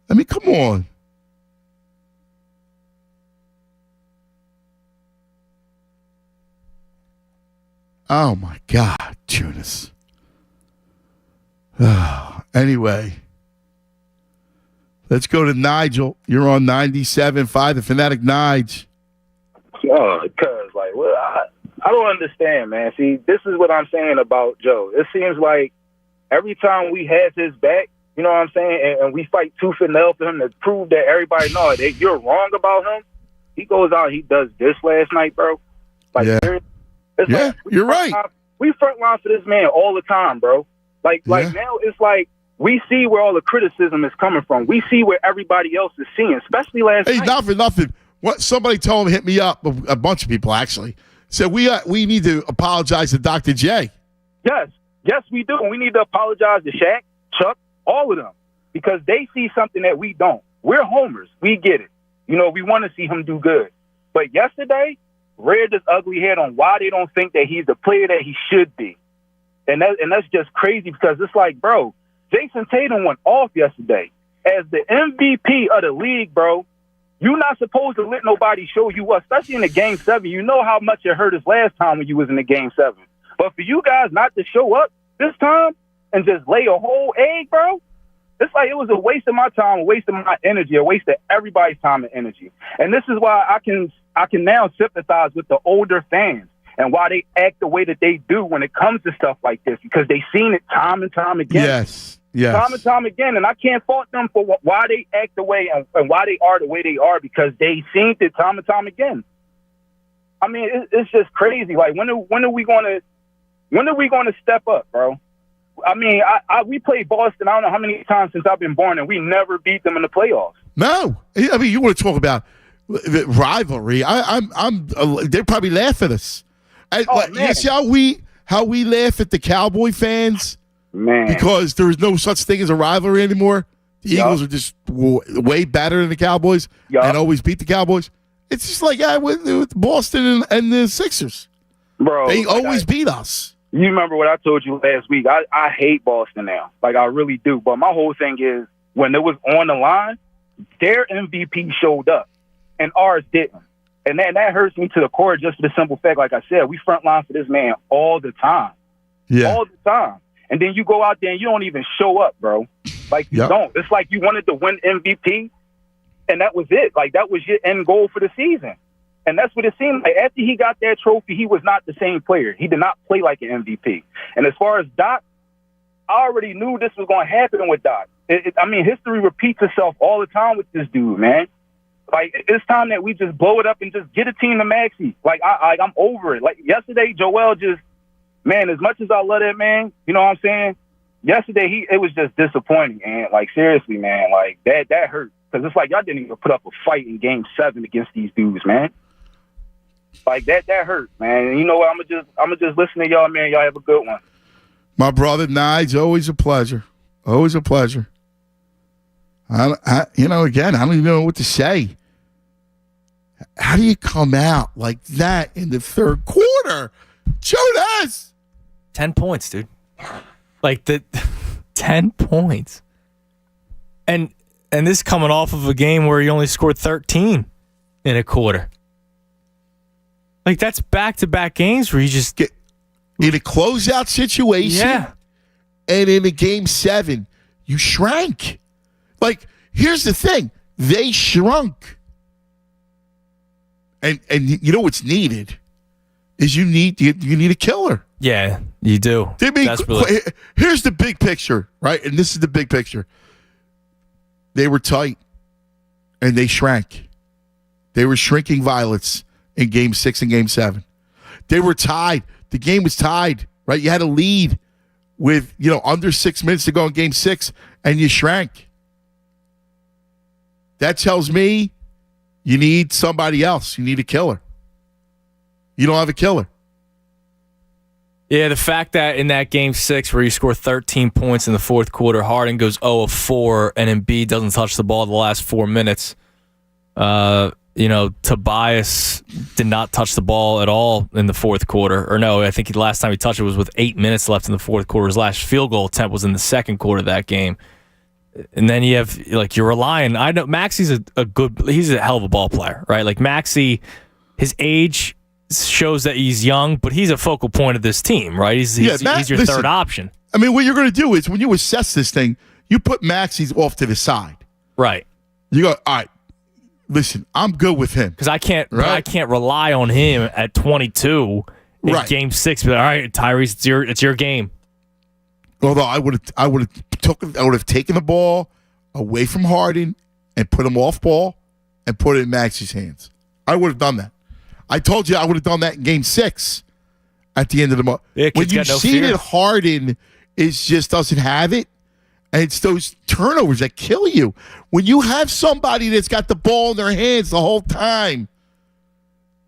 I mean, come on. Oh, my God, Tunis. Anyway, let's go to Nigel. You're on 97.5 The Fanatic. Nige. Oh, because, like, well, I don't understand, man. See, this is what I'm saying about Joe. It seems like every time we have his back, you know what I'm saying, and we fight tooth and nail for him to prove that everybody knows that you're wrong about him, he goes out and he does this last night, bro. Like, yeah, like, you're right. We front line for this man all the time, bro. Like now it's like we see where all the criticism is coming from. We see where everybody else is seeing, especially last night. Hey, not for nothing. What somebody told him, hit me up, a bunch of people actually, said we need to apologize to Dr. J. Yes, we do. We need to apologize to Shaq, Chuck, all of them, because they see something that we don't. We're homers. We get it. You know, we want to see him do good. But yesterday, reared this ugly head on why they don't think that he's the player that he should be. And that's just crazy because it's like, bro, Jason Tatum went off yesterday. As the MVP of the league, bro, you're not supposed to let nobody show you up, especially in the Game 7. You know how much it hurt us last time when you was in the Game 7. But for you guys not to show up this time and just lay a whole egg, bro, it's like it was a waste of my time, a waste of my energy, a waste of everybody's time and energy. And this is why I can now sympathize with the older fans and why they act the way that they do when it comes to stuff like this, because they've seen it time and time again. Yes. Time and time again. And I can't fault them for why they act the way and why they are the way they are, because they've seen it time and time again. I mean, it's just crazy. Like, when are we going to step up, bro? I mean, we played Boston, I don't know how many times since I've been born, and we never beat them in the playoffs. No. I mean, you want to talk about the rivalry. They probably laugh at us. You see how we laugh at the Cowboy fans? Man. Because there is no such thing as a rivalry anymore. The Eagles are just way better than the Cowboys and always beat the Cowboys. It's just like with Boston and the Sixers. Bro, they always beat us. You remember what I told you last week? I hate Boston now. Like, I really do. But my whole thing is, when it was on the line, their MVP showed up and ours didn't. And that hurts me to the core, just for the simple fact, like I said, we front line for this man all the time. Yeah. All the time. And then you go out there and you don't even show up, bro. Like, you don't. It's like you wanted to win MVP, and that was it. Like, that was your end goal for the season. And that's what it seemed like. After he got that trophy, he was not the same player. He did not play like an MVP. And as far as Doc, I already knew this was going to happen with Doc. I mean, history repeats itself all the time with this dude, man. Like, it's time that we just blow it up and just get a team to Maxey. Like, I'm over it. Like, yesterday, Joel just, man, as much as I love that man, you know what I'm saying? Yesterday, it was just disappointing, and like, seriously, man, like, that hurt. Because it's like y'all didn't even put up a fight in Game 7 against these dudes, man. Like, that hurt, man. And you know what? I'm gonna just listen to y'all, man. Y'all have a good one. My brother Nige, always a pleasure. Always a pleasure. Again, I don't even know what to say. How do you come out like that in the third quarter? Jonas! 10 points, dude. Like, 10 points. And this coming off of a game where he only scored 13 in a quarter. Like, that's back-to-back games where you just get in a closeout situation. Yeah. And in a Game 7, you shrank. Like, here's the thing. They shrunk. And you know what's needed is you need a killer. Yeah, you do. Here's the big picture, right? And this is the big picture. They were tight, and they shrank. They were shrinking violets in Game 6 and Game 7. They were tied. The game was tied, right? You had a lead with, under 6 minutes to go in Game 6, and you shrank. That tells me you need somebody else. You need a killer. You don't have a killer. Yeah, the fact that in that Game 6 where you score 13 points in the fourth quarter, Harden goes 0 of 4, and Embiid doesn't touch the ball the last 4 minutes. Tobias did not touch the ball at all in the fourth quarter. Or no, I think the last time he touched it was with 8 minutes left in the fourth quarter. His last field goal attempt was in the second quarter of that game. And then you have, like, you're relying. I know Maxi's he's a hell of a ball player, right? Like, Maxi, his age shows that he's young, but he's a focal point of this team, right? He's your third option. I mean, what you're going to do is when you assess this thing, you put Maxi's off to the side. Right. You go, all right, listen, I'm good with him. Because I can't rely on him at 22 in Game 6. Be like, all right, Tyrese, it's your game. Although I would have taken the ball away from Harden and put him off ball and put it in Maxi's hands. I would have done that. I told you I would have done that in Game 6 at the end of the month. Yeah, when you see that Harden just doesn't have it, and it's those turnovers that kill you. When you have somebody that's got the ball in their hands the whole time,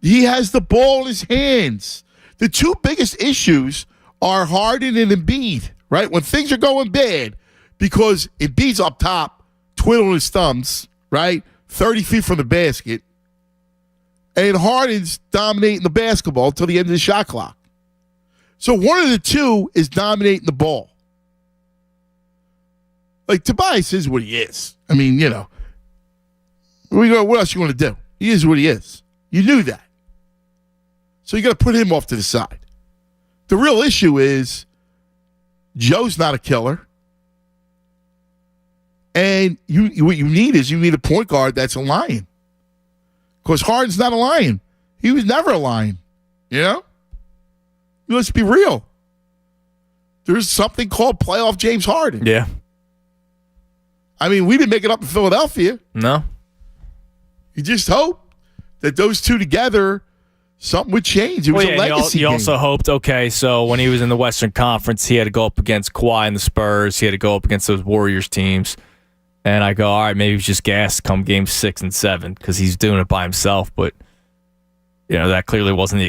he has the ball in his hands. The two biggest issues are Harden and Embiid, right? When things are going bad, because Embiid's up top, twiddling his thumbs, right? 30 feet from the basket, and Harden's dominating the basketball until the end of the shot clock. So one of the two is dominating the ball. Like, Tobias is what he is. I mean, what else you want to do? He is what he is. You knew that. So you got to put him off to the side. The real issue is Joe's not a killer. And what you need a point guard that's a lion. Because Harden's not a lion. He was never a lion. Let's be real. There's something called playoff James Harden. Yeah. I mean, we didn't make it up in Philadelphia. No. You just hope that those two together, something would change. It was a legacy he game. also hoped, okay, so when he was in the Western Conference, he had to go up against Kawhi and the Spurs. He had to go up against those Warriors teams. And I go, all right, maybe he's just gassed come Game 6 and 7 because he's doing it by himself. But, that clearly wasn't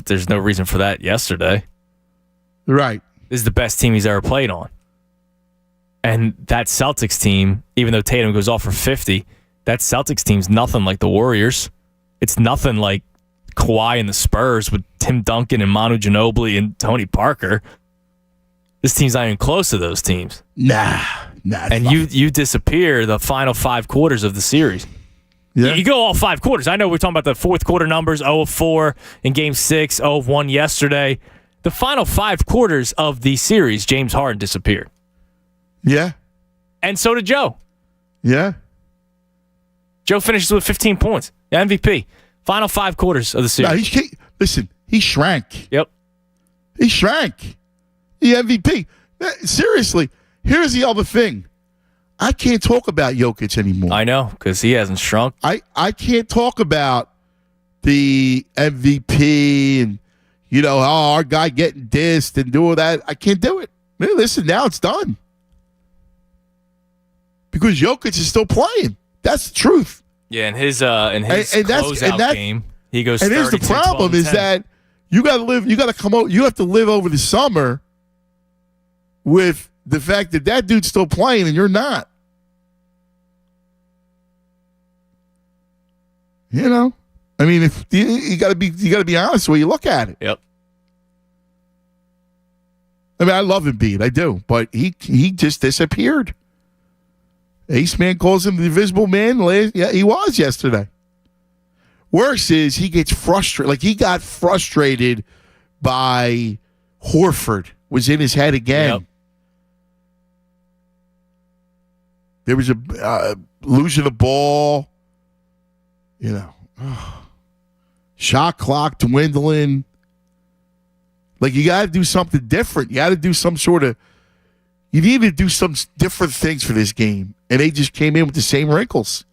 there's no reason for that yesterday. Right. This is the best team he's ever played on. And that Celtics team, even though Tatum goes off for 50, that Celtics team's nothing like the Warriors. It's nothing like Kawhi and the Spurs with Tim Duncan and Manu Ginobili and Tony Parker. This team's not even close to those teams. Nah. And you disappear the final 5 quarters of the series. Yeah. You go all 5 quarters. I know we're talking about the fourth quarter numbers, 0 of 4 in Game 6, 0 of 1 yesterday. The final 5 quarters of the series, James Harden disappeared. Yeah. And so did Joe. Yeah. Joe finishes with 15 points. The MVP. Final 5 quarters of the series. No, listen, he shrank. Yep. He shrank. The MVP. Seriously, here's the other thing. I can't talk about Jokic anymore. I know, because he hasn't shrunk. I can't talk about the MVP and, our guy getting dissed and do all that. I can't do it. Listen, now it's done. Because Jokic is still playing. That's the truth. Yeah, in his closeout game, he goes 32, and here's the problem is that you got to come out, you have to live over the summer with the fact that dude's still playing and you're not. I mean, if you got to be honest the way you look at it. Yep. I mean, I love Embiid, I do, but he just disappeared. Ace Man calls him the invisible man. Yeah, he was yesterday. Worse is he gets frustrated. Like, he got frustrated by Horford was in his head again. Yep. There was a losing the ball. Shot clock dwindling. Like, you got to do something different. You got to do some sort of. You need to do some different things for this game. And they just came in with the same wrinkles.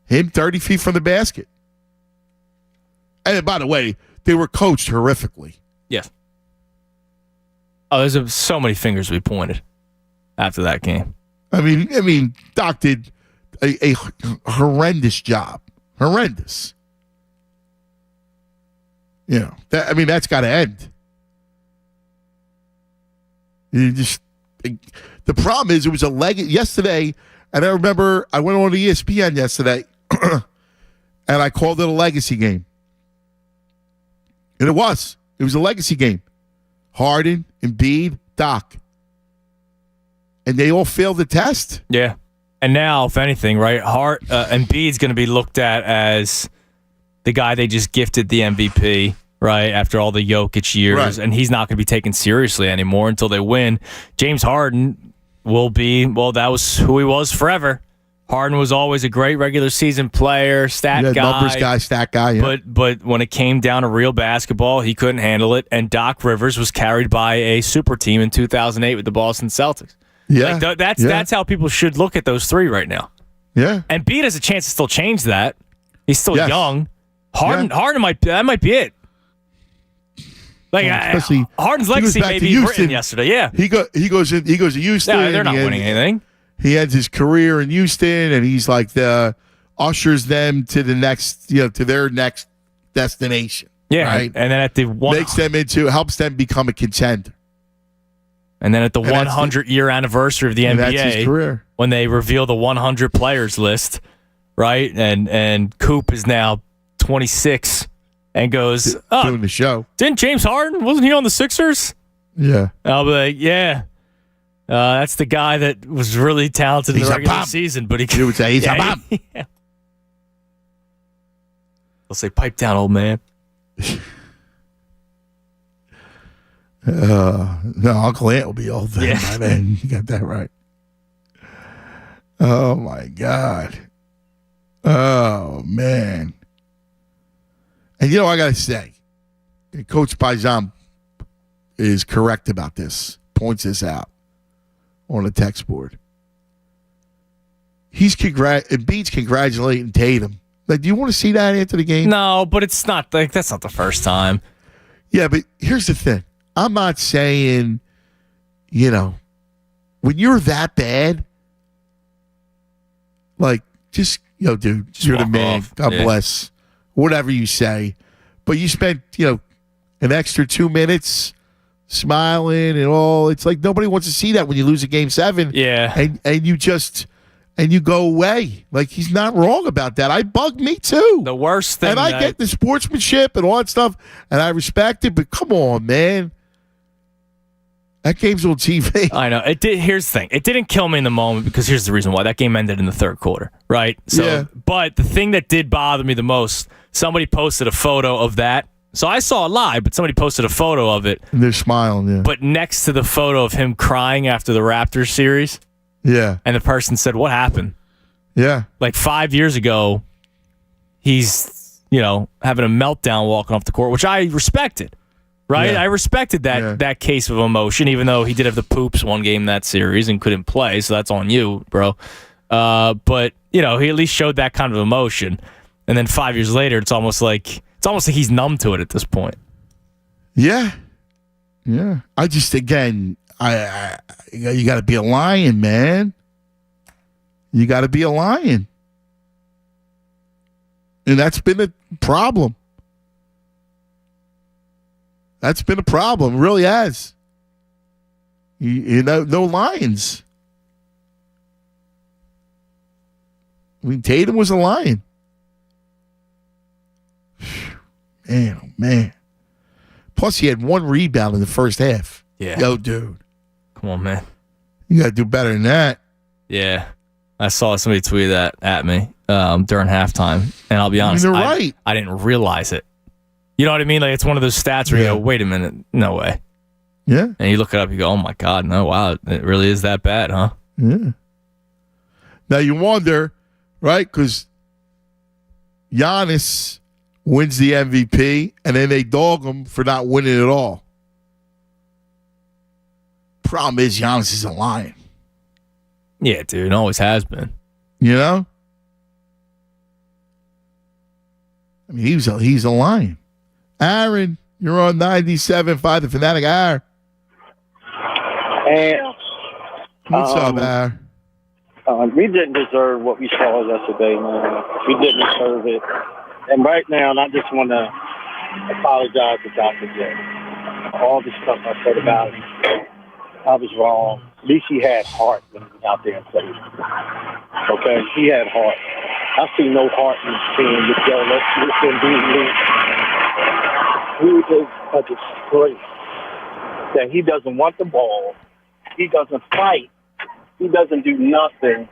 Him 30 feet from the basket. And by the way, they were coached horrifically. Yes. Oh, there's so many fingers we pointed after that game. I mean, Doc did a horrendous job. Horrendous. That's got to end. The problem is it was a leg yesterday, and I remember I went on to ESPN yesterday, and I called it a legacy game. And it was a legacy game. Harden, Embiid, Doc. and they all failed the test. Yeah. And now, if anything, right, Embiid's going to be looked at as the guy they just gifted the MVP, right, after all the Jokic years, Right. and he's not going to be taken seriously anymore until they win. James Harden will be, well, that was who he was forever. Harden was always a great regular season player, stat Yeah, guy. numbers guy, stat guy. Yeah. But when it came down to real basketball, he couldn't handle it, and Doc Rivers was carried by a super team in 2008 with the Boston Celtics. Yeah. Like, that's how people should look at those three right now. Yeah. And Embiid has a chance to still change that. He's still Yes. young. Harden might be it. Like Especially Harden's he goes legacy back may to be Houston. written yesterday. Yeah, He goes to Houston. yeah, they're not and winning anything. He ends his career in Houston, and he's like ushers them to the next, to their next destination. Yeah, right. and then at the helps them become a contender. And then at the And that's 100-year anniversary of the And that's his NBA, career. when they reveal the 100 players list, right? And Coop is now 26 and goes, Doing the show. didn't James Harden, wasn't he on the Sixers? Yeah. And I'll be like, yeah. That's the guy that was really talented in He's the a regular bomb. season, but he You would say he's a bomb. Yeah. They'll say, pipe down, old man. No, Uncle Ant will be old then. Yeah. My man. You got that right. Oh, my God. Oh, man. And I got to say, Coach Paisan is correct about this, points this out on the text board. Embiid's congratulating Tatum. Like, do you want to see that after the game? No, but it's not like that's not the first time. Yeah, but here's the thing. I'm not saying, when you're that bad, like, just, dude, Just you're the walk man. off. God Yeah. bless. Whatever you say. But you spent, an extra 2 minutes smiling and all. It's like nobody wants to see that when you lose a game 7. Yeah. And you go away. Like, he's not wrong about that. I bugged me too. The worst thing. And I get the sportsmanship and all that stuff, and I respect it, but come on, man. That game's on TV. I know. Here's the thing. It didn't kill me in the moment because here's the reason why. That game ended in the third quarter, right? So, Yeah. But the thing that did bother me the most, somebody posted a photo of that. So I saw it live, but somebody posted a photo of it. And they're smiling, yeah. But next to the photo of him crying after the Raptors series, Yeah. and the person said, "What happened?" Yeah. Like 5 years ago, he's, having a meltdown walking off the court, which I respected, right? Yeah. I respected that case of emotion, even though he did have the poops one game that series and couldn't play, so that's on you, bro. But, he at least showed that kind of emotion. And then 5 years later, it's almost like he's numb to it at this point. Yeah. Yeah. I just, again, you got to be a lion, man. You got to be a lion. And that's been a problem. That's been a problem. It really has. No lions. I mean, Tatum was a lion. Man, oh man. Plus, he had 1 rebound in the first half. Yeah. Yo, dude. Come on, man. You got to do better than that. Yeah. I saw somebody tweet that at me during halftime, and I'll be honest, they're right. I didn't realize it. You know what I mean? Like, it's one of those stats where you go, wait a minute, no way. Yeah. And you look it up, you go, oh my God, no, wow, it really is that bad, huh? Yeah. Now you wonder, right? Because Giannis wins the MVP, and then they dog him for not winning at all. Problem is, Giannis is a lion. Yeah, dude, always has been. You know? I mean, he's a lion. Aaron, you're on 97.5 The Fanatic. Aaron. And What's up, Aaron? we didn't deserve what we saw yesterday, man. We didn't deserve it. And right now, I just want to apologize to Dr. J. All the stuff I said about him, I was wrong. At least he had heart when he was out there and played. Okay? He had heart. I see no heart in this team with Joe. Let's be He is a disgrace that he doesn't want the ball. He doesn't fight. He doesn't do nothing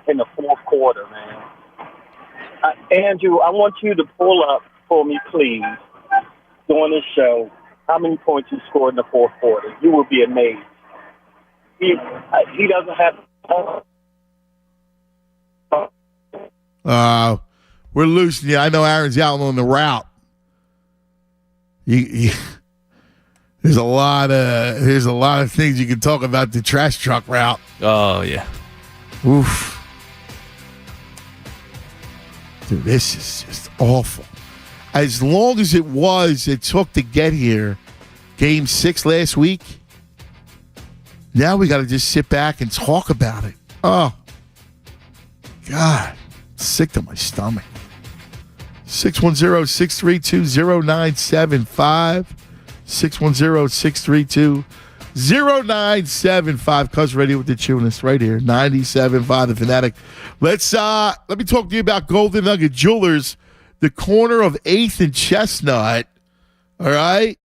in the fourth quarter, man. Andrew, I want you to pull up for me, please, during this show, how many points he scored in the fourth quarter. You will be amazed. He doesn't have. We're losing you. I know Aaron's out on the route. There's a lot of things you can talk about the trash truck route. Oh, yeah. Oof. Dude, this is just awful. As long as it took to get here, Game 6 last week, now we got to just sit back and talk about it. Oh, God. Sick to my stomach. 610-632-0975. 610-632-0975. Cuz Radio with the Tunist right here. 97.5 The Fanatic. Let me talk to you about Golden Nugget Jewelers, the corner of 8th and Chestnut. All right?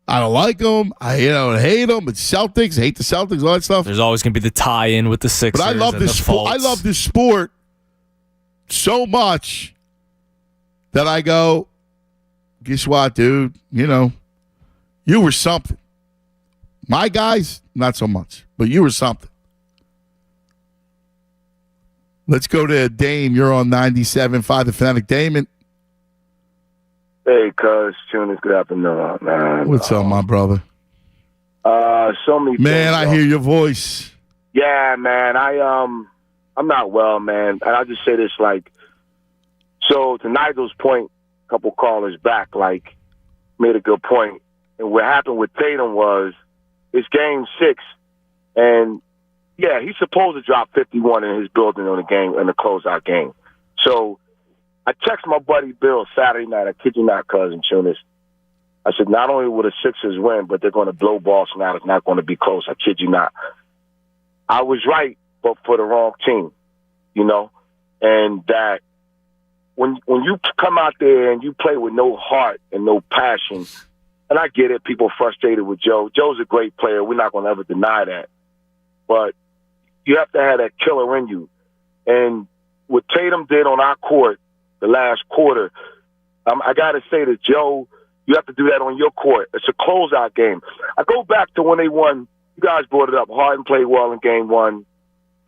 I don't like them. I hate them. It's Celtics. I hate the Celtics. All that stuff. There's always going to be the tie-in with the Sixers. But I love this sport. I love this sport so much that I go, guess what, dude? You were something. My guys, not so much, but you were something. Let's go to Dame. You're on 97.5 The Fanatic. Damon. Hey, cuz, Tunis, good afternoon, man. What's up, my brother? So many man, things, I hear your voice. Yeah, man, I'm not well, man. And I'll just say this, so to Nigel's point, a couple callers back, made a good point. And what happened with Tatum was, it's game 6, and yeah, he's supposed to drop 51 in his building on the game, in the closeout game. So I texted my buddy Bill Saturday night. I kid you not, cousin Tunis. I said, not only will the Sixers win, but they're going to blow Boston out. It's not going to be close. I kid you not. I was right, but for the wrong team, and that when you come out there and you play with no heart and no passion, and I get it, people frustrated with Joe. Joe's a great player. We're not going to ever deny that. But you have to have that killer in you. And what Tatum did on our court the last quarter, I got to say to Joe, you have to do that on your court. It's a closeout game. I go back to when they won. You guys brought it up. Harden played well in game 1,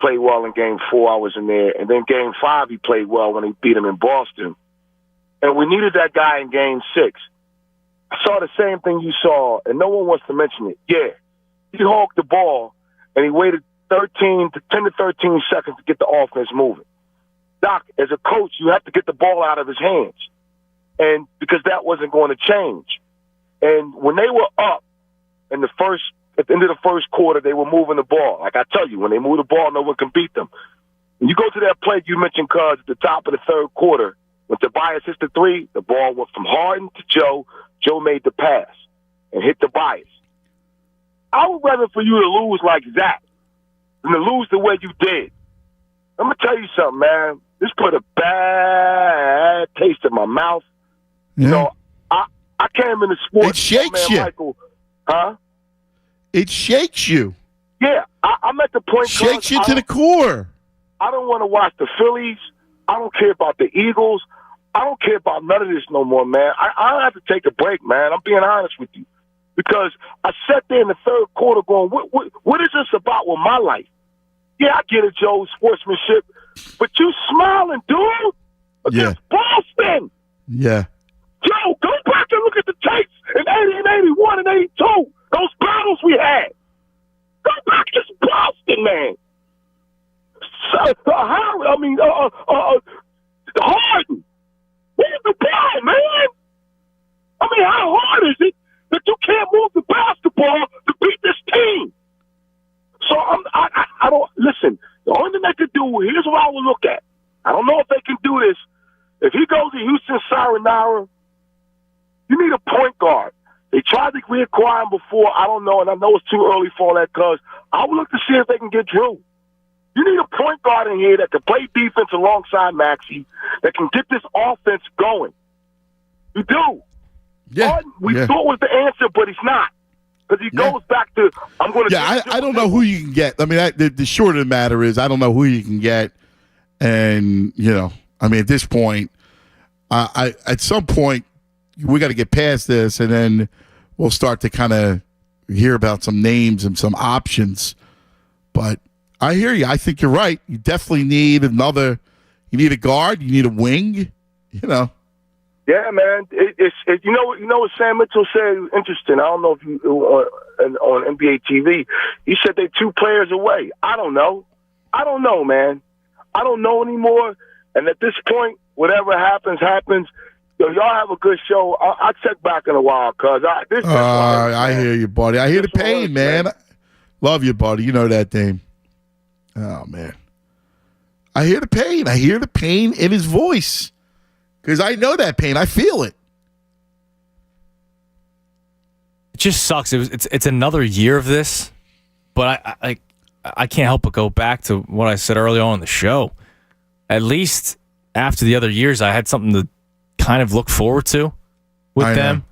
played well in game 4. I was in there. And then game 5, he played well when he beat him in Boston. And we needed that guy in game 6. I saw the same thing you saw, and no one wants to mention it. Yeah, he hogged the ball, and he waited 10 to 13 seconds to get the offense moving. Doc, as a coach, you have to get the ball out of his hands, and because that wasn't going to change. And when they were up at the end of the first quarter, they were moving the ball. Like I tell you, when they move the ball, no one can beat them. When you go to that play you mentioned, cuz, at the top of the third quarter, when Tobias hits the 3, the ball went from Harden to Joe. Joe made the pass and hit Tobias. I would rather for you to lose like that than to lose the way you did. I'm going to tell you something, man. This put a bad taste in my mouth. Yeah. I came in the sports. It shakes man, you. Michael, huh? It shakes you. Yeah, I'm at the point. Shakes you to the core. I don't want to watch the Phillies. I don't care about the Eagles. I don't care about none of this no more, man. I have to take a break, man. I'm being honest with you. Because I sat there in the third quarter going, what is this about with my life? Yeah, I get it, Joe, sportsmanship. But you smiling, dude, against Boston. Yeah. Joe, go back and look at the tapes in 80 and 81 and 82. Those battles we had. Go back to Boston, man. Harden. Move the ball, man. I mean, how hard is it that you can't move the basketball to beat this team? So I don't listen. The only thing they could do, here's what I will look at. I don't know if they can do this. If he goes to Houston Sayonara, you need a point guard. They tried to reacquire him before. I don't know, and I know it's too early for that, cuz I would look to see if they can get Drew. You need a point guard in here that can play defense alongside Maxey, that can get this offense going. You do. Yeah. We thought was the answer, but he's not. Because he goes back to, I'm going to... Yeah, I don't know who you can get. I mean, the short of the matter is I don't know who you can get. And, at this point, at some point, we got to get past this, and then we'll start to kind of hear about some names and some options. But I hear you. I think you're right. You definitely need you need a guard. You need a wing, Yeah, man. It's you know what Sam Mitchell said? Interesting. I don't know if you on NBA TV. He said they're 2 players away. I don't know, man. I don't know anymore. And at this point, whatever happens. Y'all have a good show. I'll check back in a while, cuz I hear you, buddy. I hear the pain, man. Love you, buddy. You know that, Dame. Oh man, I hear the pain. I hear the pain in his voice. Because I know that pain. I feel it. It just sucks. It's another year of this, but I can't help but go back to what I said earlier on in the show. At least after the other years, I had something to kind of look forward to with them.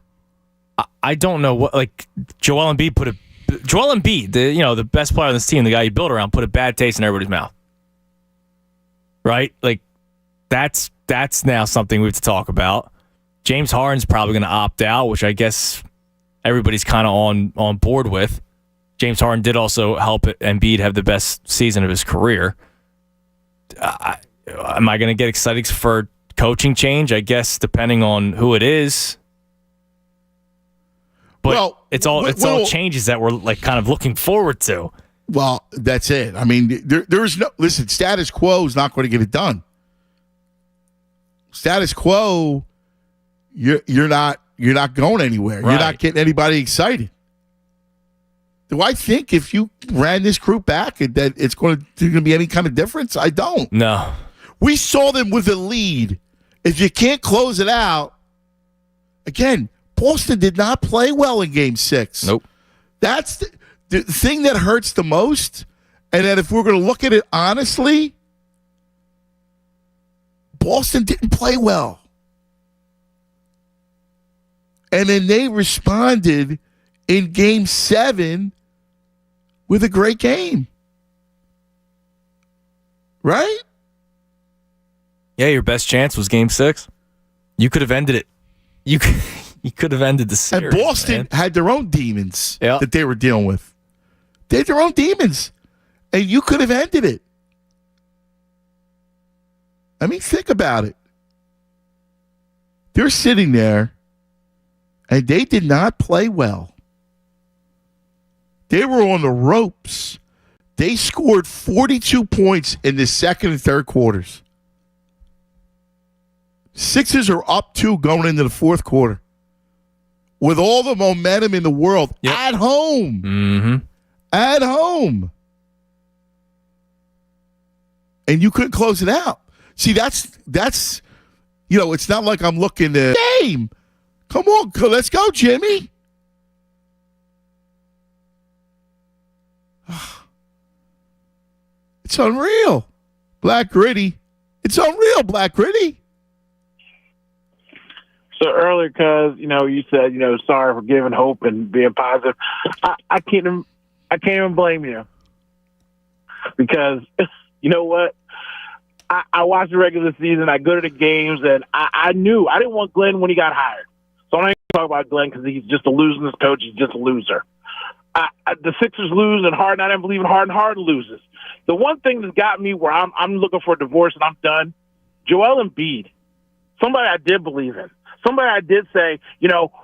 I don't know what, like, Joel Embiid, the best player on this team, the guy you built around, put a bad taste in everybody's mouth. Right? Like, that's now something we have to talk about. James Harden's probably going to opt out, which I guess everybody's kind of on board with. James Harden did also help Embiid have the best season of his career. Am I going to get excited for coaching change? I guess depending on who it is. But it's all changes that we're like kind of looking forward to. Well, that's it. I mean, there's no listen. Status quo is not going to get it done. Status quo, you're not going anywhere. Right. You're not getting anybody excited. Do I think if you ran this group back that it's going to be any kind of difference? I don't. No. We saw them with a lead. If you can't close it out, again, Boston did not play well in Game 6. Nope. That's the thing that hurts the most. And that if we're going to look at it honestly, Boston didn't play well. And then they responded in Game 7 with a great game. Right? Yeah, your best chance was Game 6. You could have ended it. You could have ended the series. And Boston had their own demons that they were dealing with. They had their own demons. And you could have ended it. I mean, think about it. They're sitting there, and they did not play well. They were on the ropes. They scored 42 points in the second and third quarters. Sixers are up 2 going into the fourth quarter. With all the momentum in the world at home. Mm-hmm. At home. And you couldn't close it out. See, that's it's not like I'm looking to game. Come on, let's go, Jimmy. It's unreal. Black Gritty. It's unreal, Black Gritty. So earlier, cuz you said sorry for giving hope and being positive. I can't even blame you, because you know what? I watched the regular season. I go to the games, and I knew I didn't want Glenn when he got hired. So I don't even talk about Glenn because he's just a losing coach. He's just a loser. The Sixers lose, and Harden, I didn't believe in Harden. Harden loses. The one thing that got me where I'm looking for a divorce and I'm done, Joel Embiid, somebody I did believe in. Somebody I did say,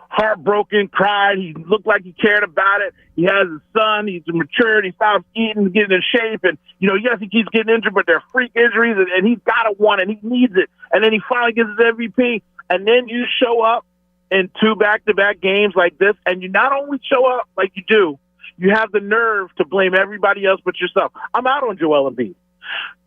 heartbroken, cried. He looked like he cared about it. He has his son. He's matured. He stops eating, getting in shape. And, yes, he keeps getting injured, but they're freak injuries, and he's got to want it. He needs it. And then he finally gets his MVP. And then you show up in 2 back-to-back games like this, and you not only show up like you do, you have the nerve to blame everybody else but yourself. I'm out on Joel Embiid.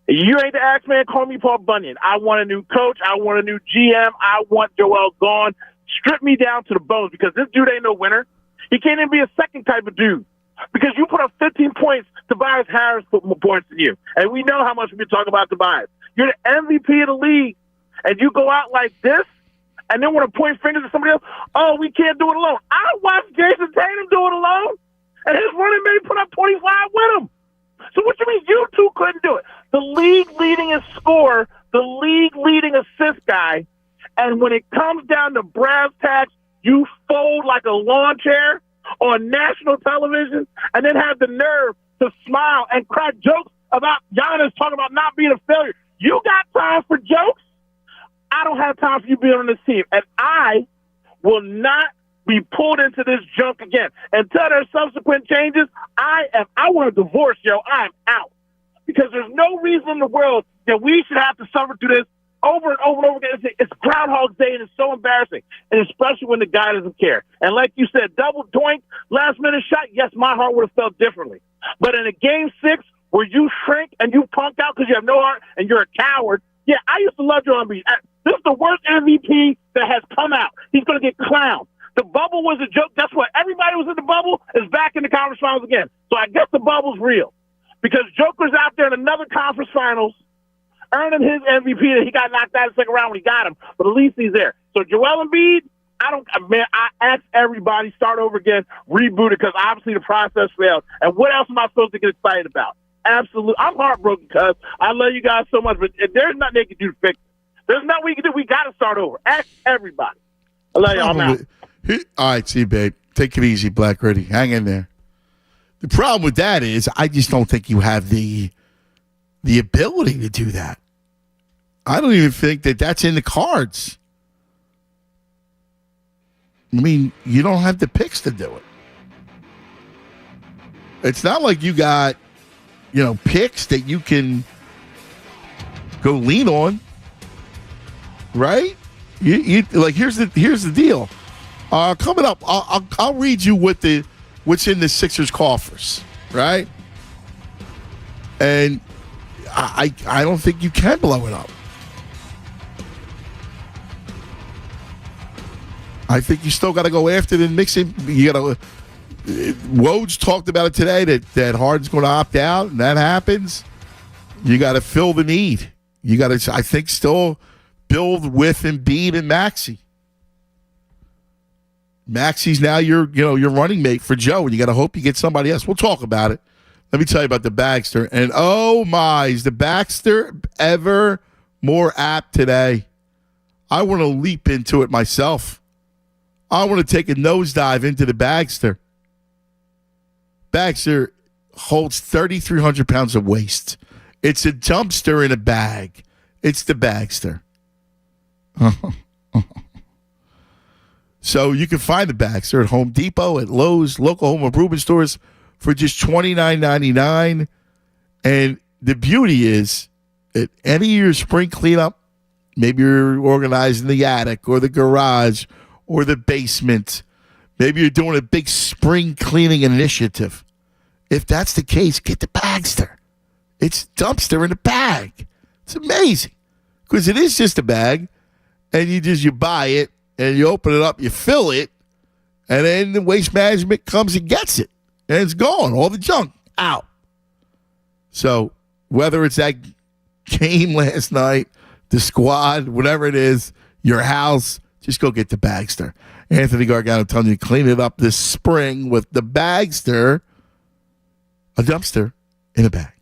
You ain't the axe man, call me Paul Bunyan. I want a new coach. I want a new GM. I want Joel gone. Strip me down to the bones, because this dude ain't no winner. He can't even be a second type of dude, because you put up 15 points. Tobias Harris put more points than you. And we know how much we've been talking about Tobias. You're the MVP of the league, and you go out like this, and then want to point fingers at somebody else. Oh, we can't do it alone. I watched Jason Tatum do it alone, and his running mate put up 25 with him. So what you mean you two couldn't do it? The league leading scorer, the league leading assist guy, and when it comes down to brass tacks, you fold like a lawn chair on national television and then have the nerve to smile and crack jokes about Giannis talking about not being a failure. You got time for jokes? I don't have time for you being on this team. And I will not be pulled into this junk again. Until there's subsequent changes, I want a divorce, yo. I'm out. Because there's no reason in the world that we should have to suffer through this over and over and over again. It's Groundhog Day, and it's so embarrassing, and especially when the guy doesn't care. And like you said, double doink, last-minute shot, yes, my heart would have felt differently. But in a Game 6 where you shrink and you punk out because you have no heart and you're a coward, yeah, I used to love Joel Embiid. This is the worst MVP that has come out. He's going to get clowned. The bubble was a joke. Guess what? Everybody was in the bubble is back in the conference finals again. So I guess the bubble's real. Because Joker's out there in another conference finals earning his MVP that he got knocked out in the second round when he got him. But at least he's there. So Joel Embiid, I don't, man, I asked everybody, start over again, reboot it, because obviously the process failed. And what else am I supposed to get excited about? Absolutely. I'm heartbroken because I love you guys so much, but there's nothing they can do to fix it. There's nothing we can do. We got to start over. Ask everybody. I love you. I'm out. All right, see, babe. Take it easy, Black Ready. Hang in there. The problem with that is I just don't think you have the ability to do that. I don't even think that that's in the cards. I mean, you don't have the picks to do it. It's not like you got, picks that you can go lean on, right? You like here's the deal. Coming up, I'll read you what's in the Sixers coffers, right? And I don't think you can blow it up. I think you still got to go after it and mix it. You got to. Woj talked about it today that Harden's going to opt out, and that happens. You got to fill the need. You got to, I think, still build with Embiid and Maxey. Maxey's now your running mate for Joe, and you got to hope you get somebody else. We'll talk about it. Let me tell you about the Bagster. And oh my, is the Bagster ever more apt today? I want to leap into it myself. I want to take a nosedive into the Bagster. Bagster holds 3,300 pounds of waste. It's a dumpster in a bag. It's the Bagster. So you can find the Bagster at Home Depot, at Lowe's, local home improvement stores for just $29.99. And the beauty is, at any of your spring cleanup, maybe you're organizing the attic or the garage or the basement. Maybe you're doing a big spring cleaning initiative. If that's the case, get the Bagster. It's dumpster in a bag. It's amazing. Because it is just a bag, and you buy it, and you open it up, you fill it, and then the waste management comes and gets it. And it's gone. All the junk out. So whether it's that game last night, the squad, whatever it is, your house, just go get the Bagster. Anthony Gargano telling you to clean it up this spring with the Bagster, a dumpster in a bag.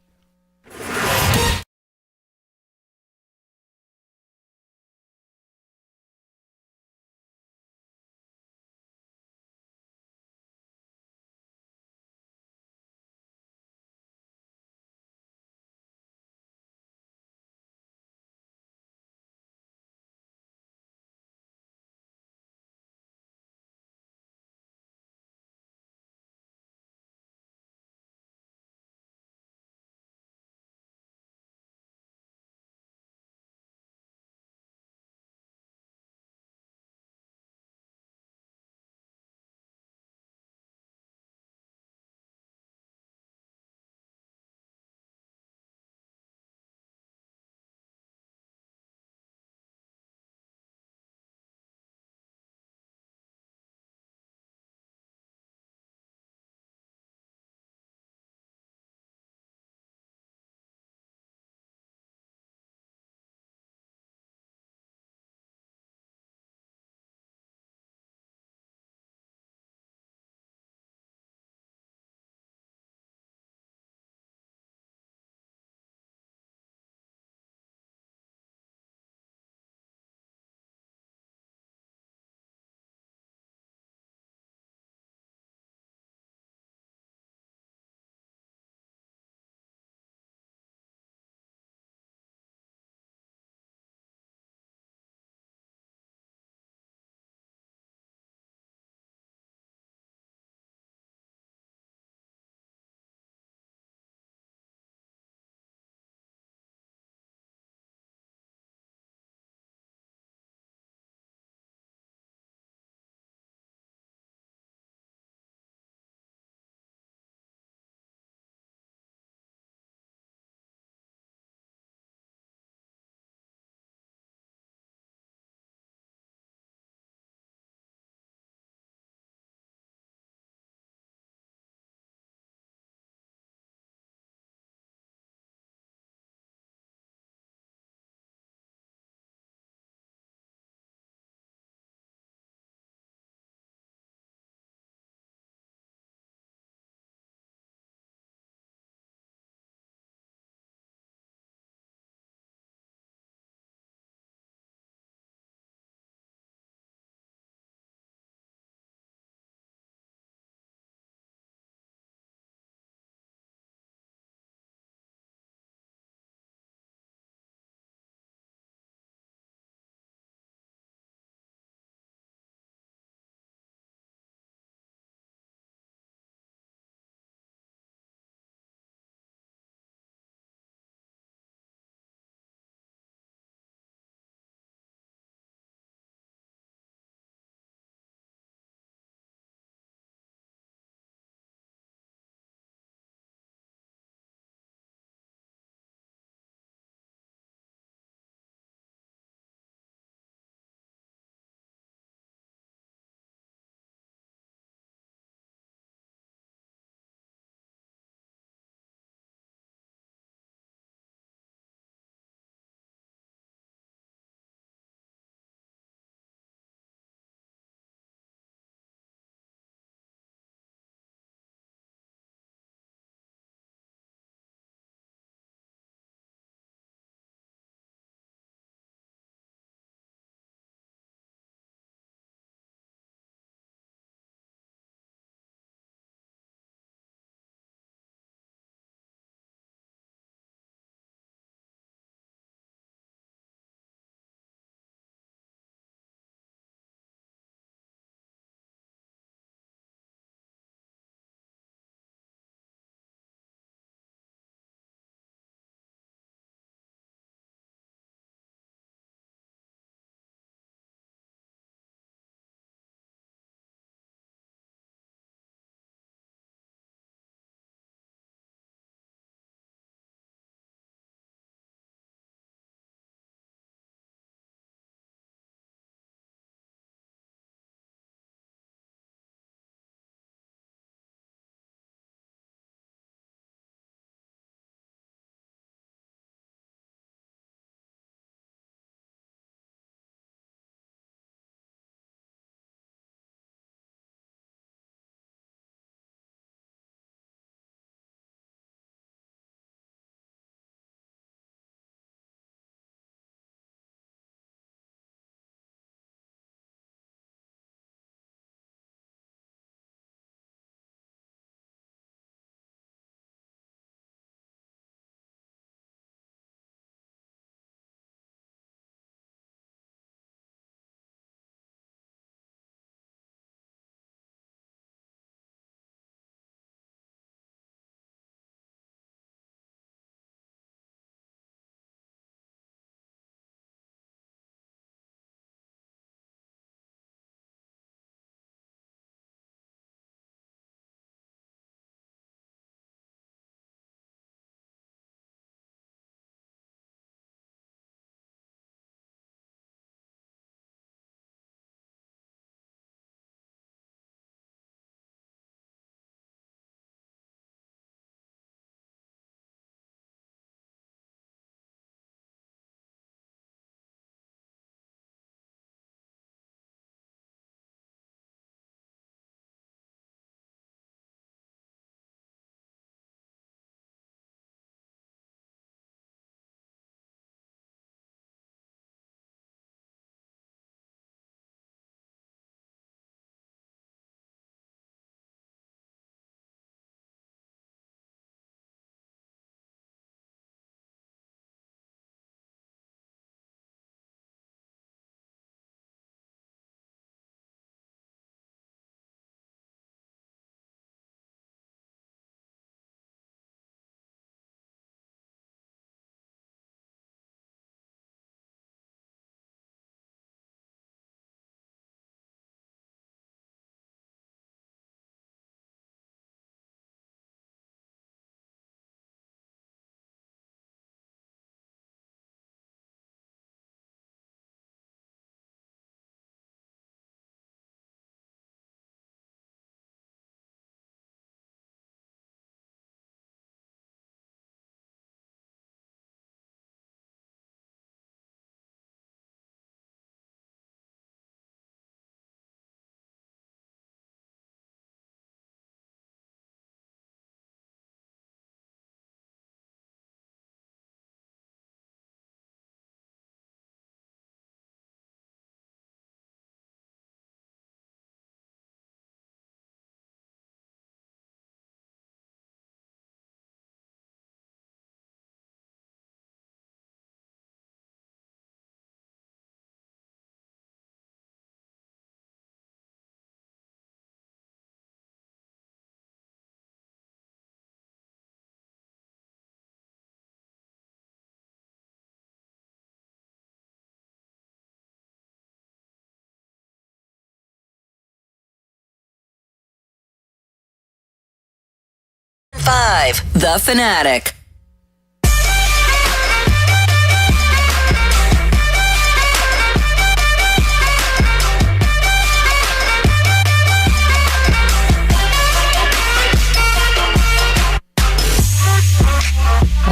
5 The Fanatic.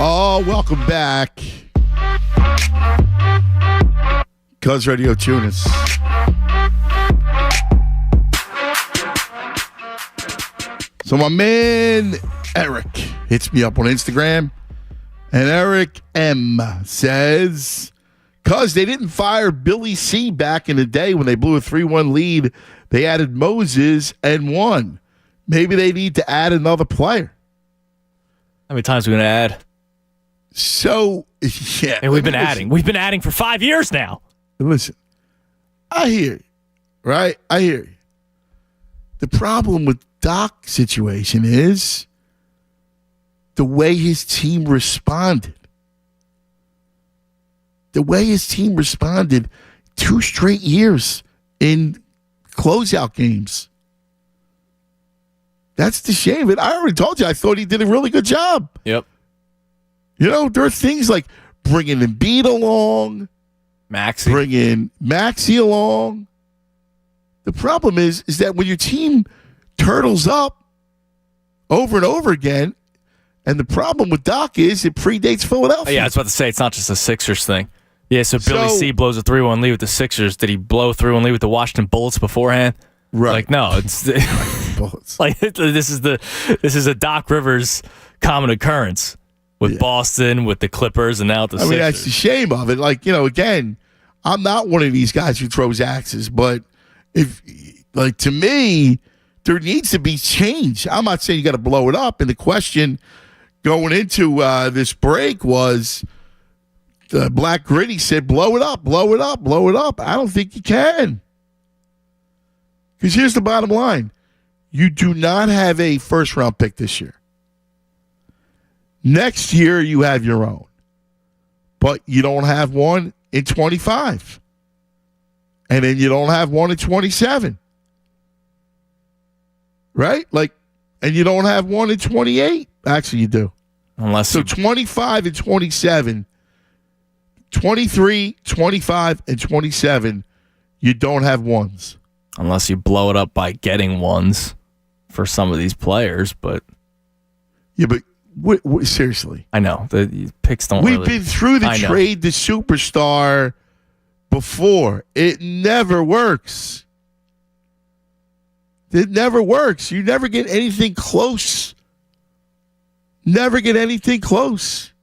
Oh, welcome back. Cuz Radio Tunis. So my man Eric hits me up on Instagram, and Eric M says, cuz they didn't fire Billy C back in the day when they blew a 3-1 lead, they added Moses and won. Maybe they need to add another player. How many times are we going to add? So, yeah. And we've been adding. We've been adding for 5 years now. Listen, I hear you, right? I hear you. The problem with Doc's situation is the way his team responded. The way his team responded 2 straight years in closeout games. That's the shame. And I already told you, I thought he did a really good job. Yep. You know, there are things like bringing Embiid along, bringing Maxey along. The problem is that when your team turtles up over and over again, and the problem with Doc is it predates Philadelphia. Yeah, I was about to say, it's not just a Sixers thing. Yeah, so Billy C blows a 3-1 lead with the Sixers. Did he blow a 3-1 lead with the Washington Bullets beforehand? Right. Like, no, it's Bullets. like this is a Doc Rivers common occurrence. With Boston, with the Clippers, and now with the Sixers. That's the shame of it. Like, you know, again, I'm not one of these guys who throws axes, but to me, there needs to be change. I'm not saying you got to blow it up. And the question going into this break was, the Black Gritty said, blow it up, blow it up, blow it up. I don't think you can. Because here's the bottom line. You do not have a first-round pick this year. Next year, you have your own. But you don't have one in 25. And then you don't have one in 27. Right? And you don't have one in 28. Actually, you do. So 25 and 27, 23, 25, and 27, you don't have ones. Unless you blow it up by getting ones for some of these players, but... Yeah, but... seriously. I know. The picks don't We've been through the trade the superstar before. It never works. It never works. You never get anything close. Never get anything close.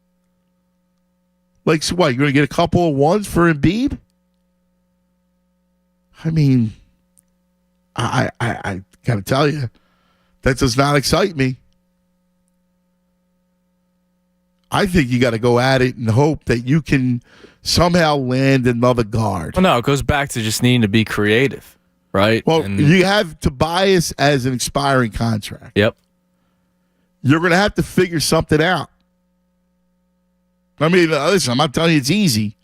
Like, so what? You're going to get a couple of ones for Embiid? I mean, I got to tell you, that does not excite me. I think you got to go at it and hope that you can somehow land another guard. Well, no, it goes back to just needing to be creative, right? Well, you have Tobias as an expiring contract. Yep. You're going to have to figure something out. I mean, listen, I'm not telling you it's easy,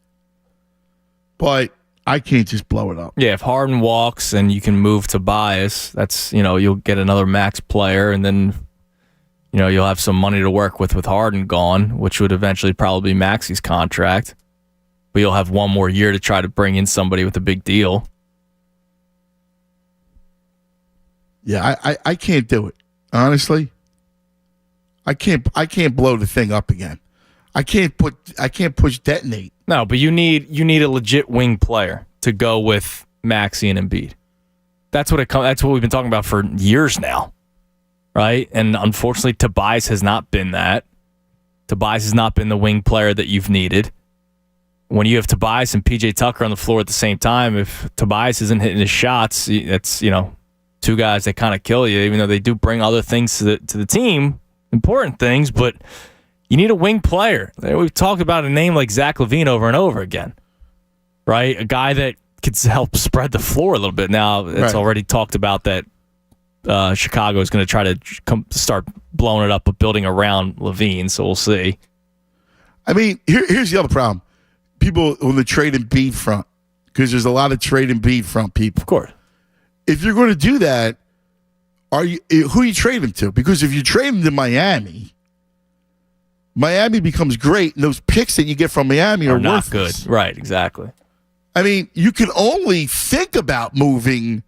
but I can't just blow it up. Yeah, if Harden walks and you can move Tobias, that's, you'll get another max player, and then you'll have some money to work with Harden gone, which would eventually probably be Maxey's contract. But you'll have one more year to try to bring in somebody with a big deal. Yeah, I can't do it. Honestly. I can't blow the thing up again. I can't push detonate. No, but you need a legit wing player to go with Maxey and Embiid. That's what we've been talking about for years now. Right? And unfortunately, Tobias has not been that. Tobias has not been the wing player that you've needed. When you have Tobias and PJ Tucker on the floor at the same time, if Tobias isn't hitting his shots, that's, two guys that kind of kill you, even though they do bring other things to the team, important things, but you need a wing player. We've talked about a name like Zach LaVine over and over again, right? A guy that could help spread the floor a little bit. Now, it's already talked about that Chicago is going to try to start blowing it up, but building around LaVine, so we'll see. I mean, here's the other problem. People on the trade and Embiid front, because there's a lot of trade and Embiid front people. Of course. If you're going to do that, who are you trading him to? Because if you trade him to Miami becomes great, and those picks that you get from Miami are not worthless. good. Right, exactly. I mean, you can only think about moving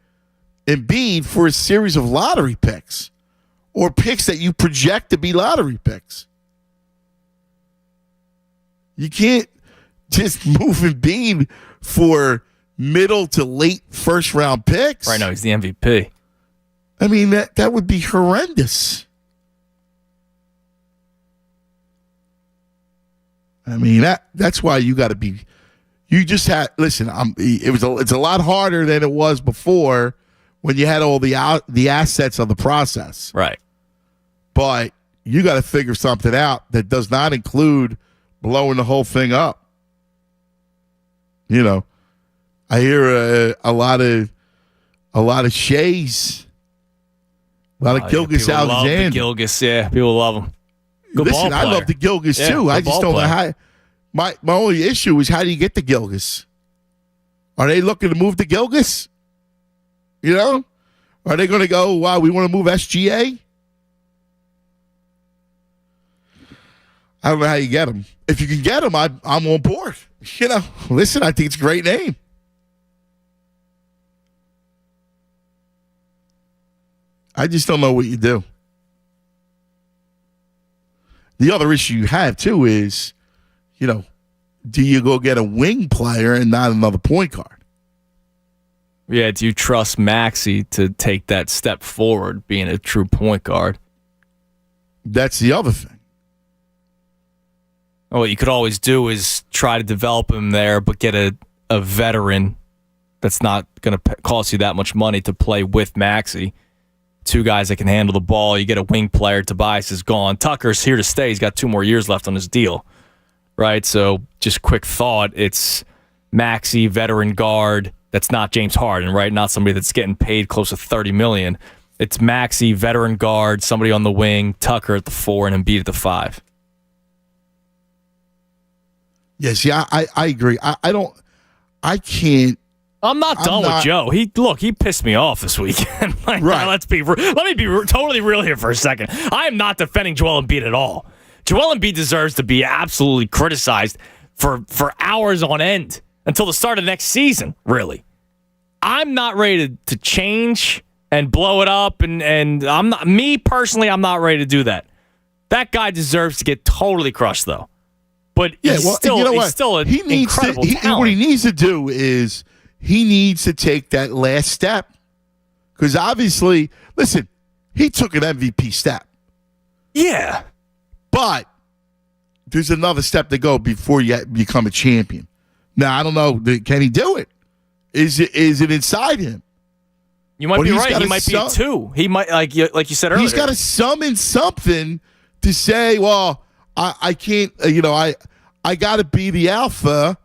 Embiid for a series of lottery picks or picks that you project to be lottery picks. You can't just move Embiid for middle to late first round picks. Right now, he's the MVP. I mean, that would be horrendous. I mean, that's why you got to be. You just had listen. It's a lot harder than it was before when you had all the assets of the process. Right. But you got to figure something out that does not include blowing the whole thing up. You know, I hear a lot of shays, a lot of Gilgeous Alexander. Love the Gilgeous, yeah, people love him. Good Listen, ball I player. love the Gilgeous Yeah, too. good I just ball don't know player. how. My only issue is how do you get the Gilgeous? Are they looking to move the Gilgeous? You know, are they going to go? Wow, we want to move SGA. I don't know how you get him. If you can get him, I'm on board. You know, listen, I think it's a great name. I just don't know what you do. The other issue you have, too, is, you know, do you go get a wing player and not another point guard? Yeah, do you trust Maxey to take that step forward, being a true point guard? That's the other thing. What you could always do is try to develop him there, but get a veteran that's not going to cost you that much money to play with Maxey. Two guys that can handle the ball. You get a wing player. Tobias is gone. Tucker's here to stay. He's got 2 more years left on his deal. Right? So just quick thought. It's Maxey, veteran guard. That's not James Harden, right? Not somebody that's getting paid close to $30 million. It's Maxey, veteran guard, somebody on the wing, Tucker at the 4, and Embiid at the 5. Yes, yeah, I agree. I can't. I'm not done with Joe. He pissed me off this weekend. Like, right. Let me be totally real here for a second. I am not defending Joel Embiid at all. Joel Embiid deserves to be absolutely criticized for hours on end until the start of next season, really. I'm not ready to change and blow it up, and I'm not, me personally, I'm not ready to do that. That guy deserves to get totally crushed, though. But he's still an incredible talent. What he needs to do is he needs to take that last step. Because obviously, listen, he took an MVP step. Yeah. But there's another step to go before you become a champion. Now, I don't know. Can he do it? Is it inside him? You might be right. He might be a 2. He might, like you said earlier. He's got to summon something to say, well, I can't, I got to be the alpha.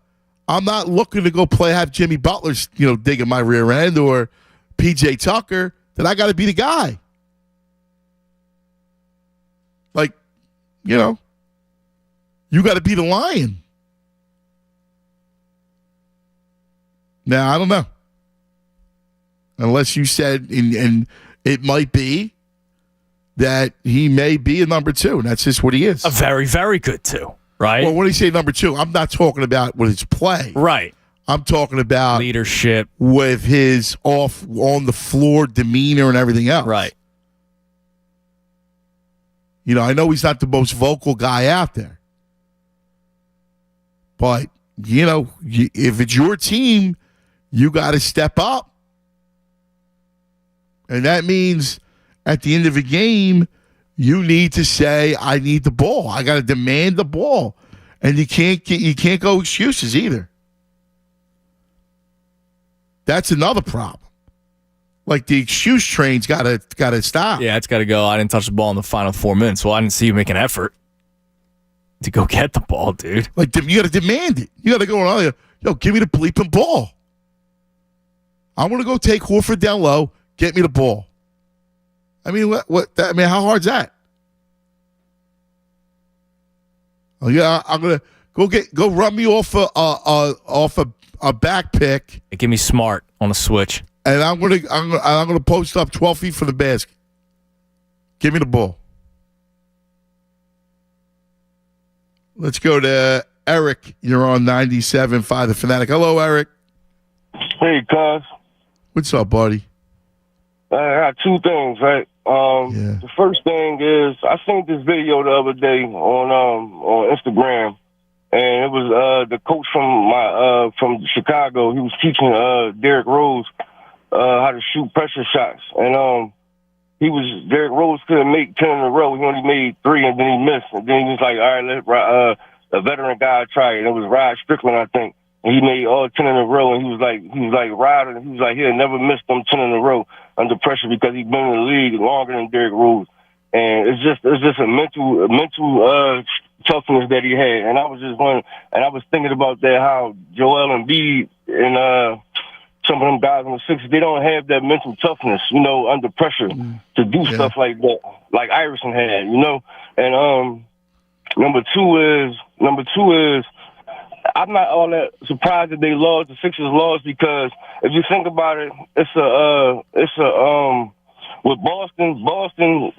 I'm not looking to go have Jimmy Butler, digging my rear end or PJ Tucker. That I got to be the guy. Like, you got to be the lion. Now, I don't know. Unless you said, and it might be that he may be a number 2, and that's just what he is. A very, very good 2, right? Well, when you say number 2, I'm not talking about with his play. Right. I'm talking about leadership with his off on the floor demeanor and everything else. Right. I know he's not the most vocal guy out there. But, if it's your team, you got to step up. And that means at the end of the game, you need to say, I need the ball. I got to demand the ball. And you can't go excuses either. That's another problem. Like the excuse train's got to stop. Yeah, it's got to go. I didn't touch the ball in the final 4 minutes. Well, I didn't see you make an effort to go get the ball, dude. Like you got to demand it. You got to go on. Yo, give me the bleeping ball. I want to go take Horford down low. Get me the ball. I mean, how hard's that? Oh yeah, I'm gonna go run me off a back pick. Give me Smart on a switch, and I'm gonna post up 12 feet for the basket. Give me the ball. Let's go to Eric. You're on 97.5 The Fanatic. Hello, Eric. Hey, cuz. What's up, buddy? I got two things, right? The first thing is I seen this video the other day on Instagram, and it was the coach from Chicago. He was teaching Derrick Rose how to shoot pressure shots, and Derrick Rose couldn't make 10 in a row. He only made 3, and then he missed. And then he was like, all right, let a veteran guy try it. And it was Rod Strickland, I think. And he made all 10 in a row, and he was like Rod, and he was like, he'll never miss them 10 in a row under pressure because he's been in the league longer than Derrick Rose. And it's just a mental toughness that he had. And I was thinking about that, how Joel Embiid and some of them guys on the Sixers, they don't have that mental toughness, under pressure to do stuff like that, like Iverson had, And number two is I'm not all that surprised that they lost. The Sixers lost because if you think about it, with Boston,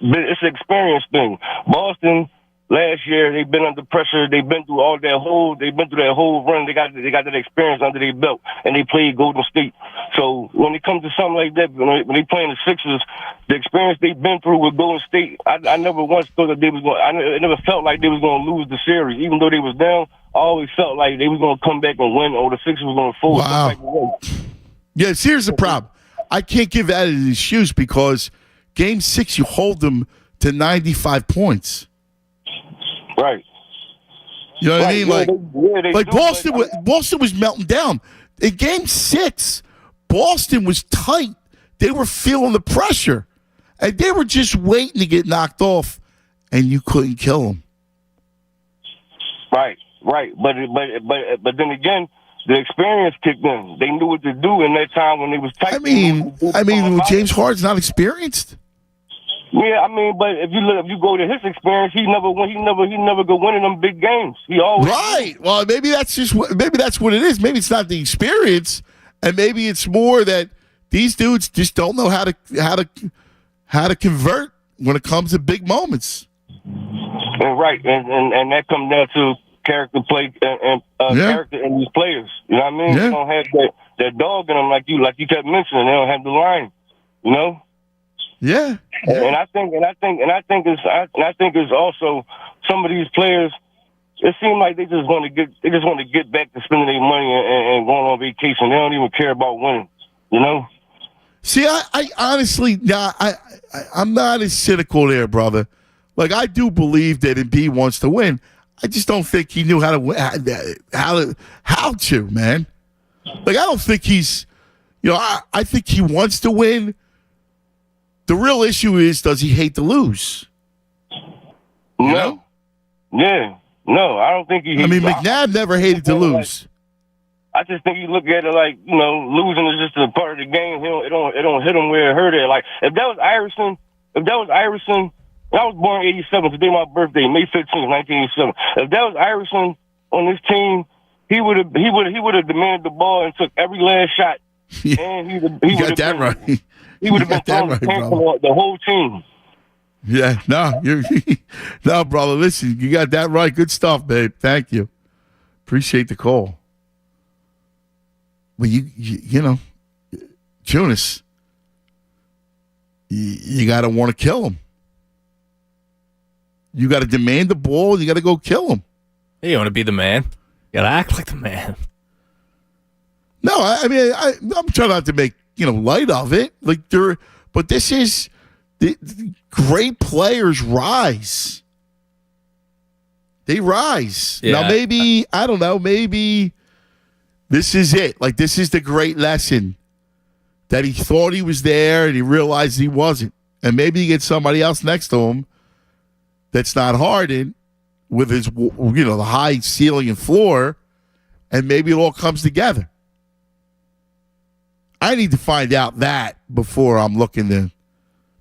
it's an experience thing. Boston last year, they've been under pressure. They've been through that whole run. They got that experience under their belt, and they played Golden State. So when it comes to something like that, when they playing the Sixers, the experience they've been through with Golden State, I never once thought that they was going. I never felt like they was going to lose the series, even though they was down. I always felt like they was going to come back and win, or the Sixers was going to fold. Wow. Yes, here's the problem. I can't give that an excuse because Game 6, you hold them to 95 points. Right. You know what I mean? They do, Boston was melting down. In Game 6, Boston was tight. They were feeling the pressure, and they were just waiting to get knocked off, and you couldn't kill them. Right. But then again, the experience kicked in. They knew what to do in that time when they was tight. I mean, James Harden's not experienced. Yeah, but if you go to his experience, he never go winning them big games. He always right. Well, maybe that's what it is. Maybe it's not the experience, and maybe it's more that these dudes just don't know how to convert when it comes to big moments. And right, and that comes down to character play and character in these players. You know what I mean? Yeah. They don't have that dog in them like you kept mentioning. They don't have the line. Yeah. And I think it's also some of these players. It seems like they just want to get back to spending their money and going on vacation. They don't even care about winning. See, I honestly, I'm not as cynical there, brother. Like, I do believe that Embiid wants to win. I just don't think he knew how to, man. Like, I don't think he's, I think he wants to win. The real issue is, does he hate to lose? No. Yeah. No, I don't think he hates. McNabb never hated to lose. I just think you look at it like, losing is just a part of the game. It don't hit him where it hurt it. Like, if that was Iverson, I was born in 87. Today my birthday, May 15th, 1987. If that was Iverson on this team, he would have demanded the ball and took every last shot. Yeah. And he got that right. He would have been throwing the whole team. Yeah, no, brother. Listen, you got that right. Good stuff, babe. Thank you. Appreciate the call. Well, Jonas, you got to want to kill him. You got to demand the ball. You got to go kill him. You want to be the man. You got to act like the man. No, I'm trying not to make light of it. But this is the great players rise. They rise. Yeah. Now maybe I don't know. Maybe this is it. Like, this is the great lesson that he thought he was there and he realized he wasn't. And maybe you get somebody else next to him that's not Harden with his the high ceiling and floor, and maybe it all comes together. I need to find out that before I'm looking to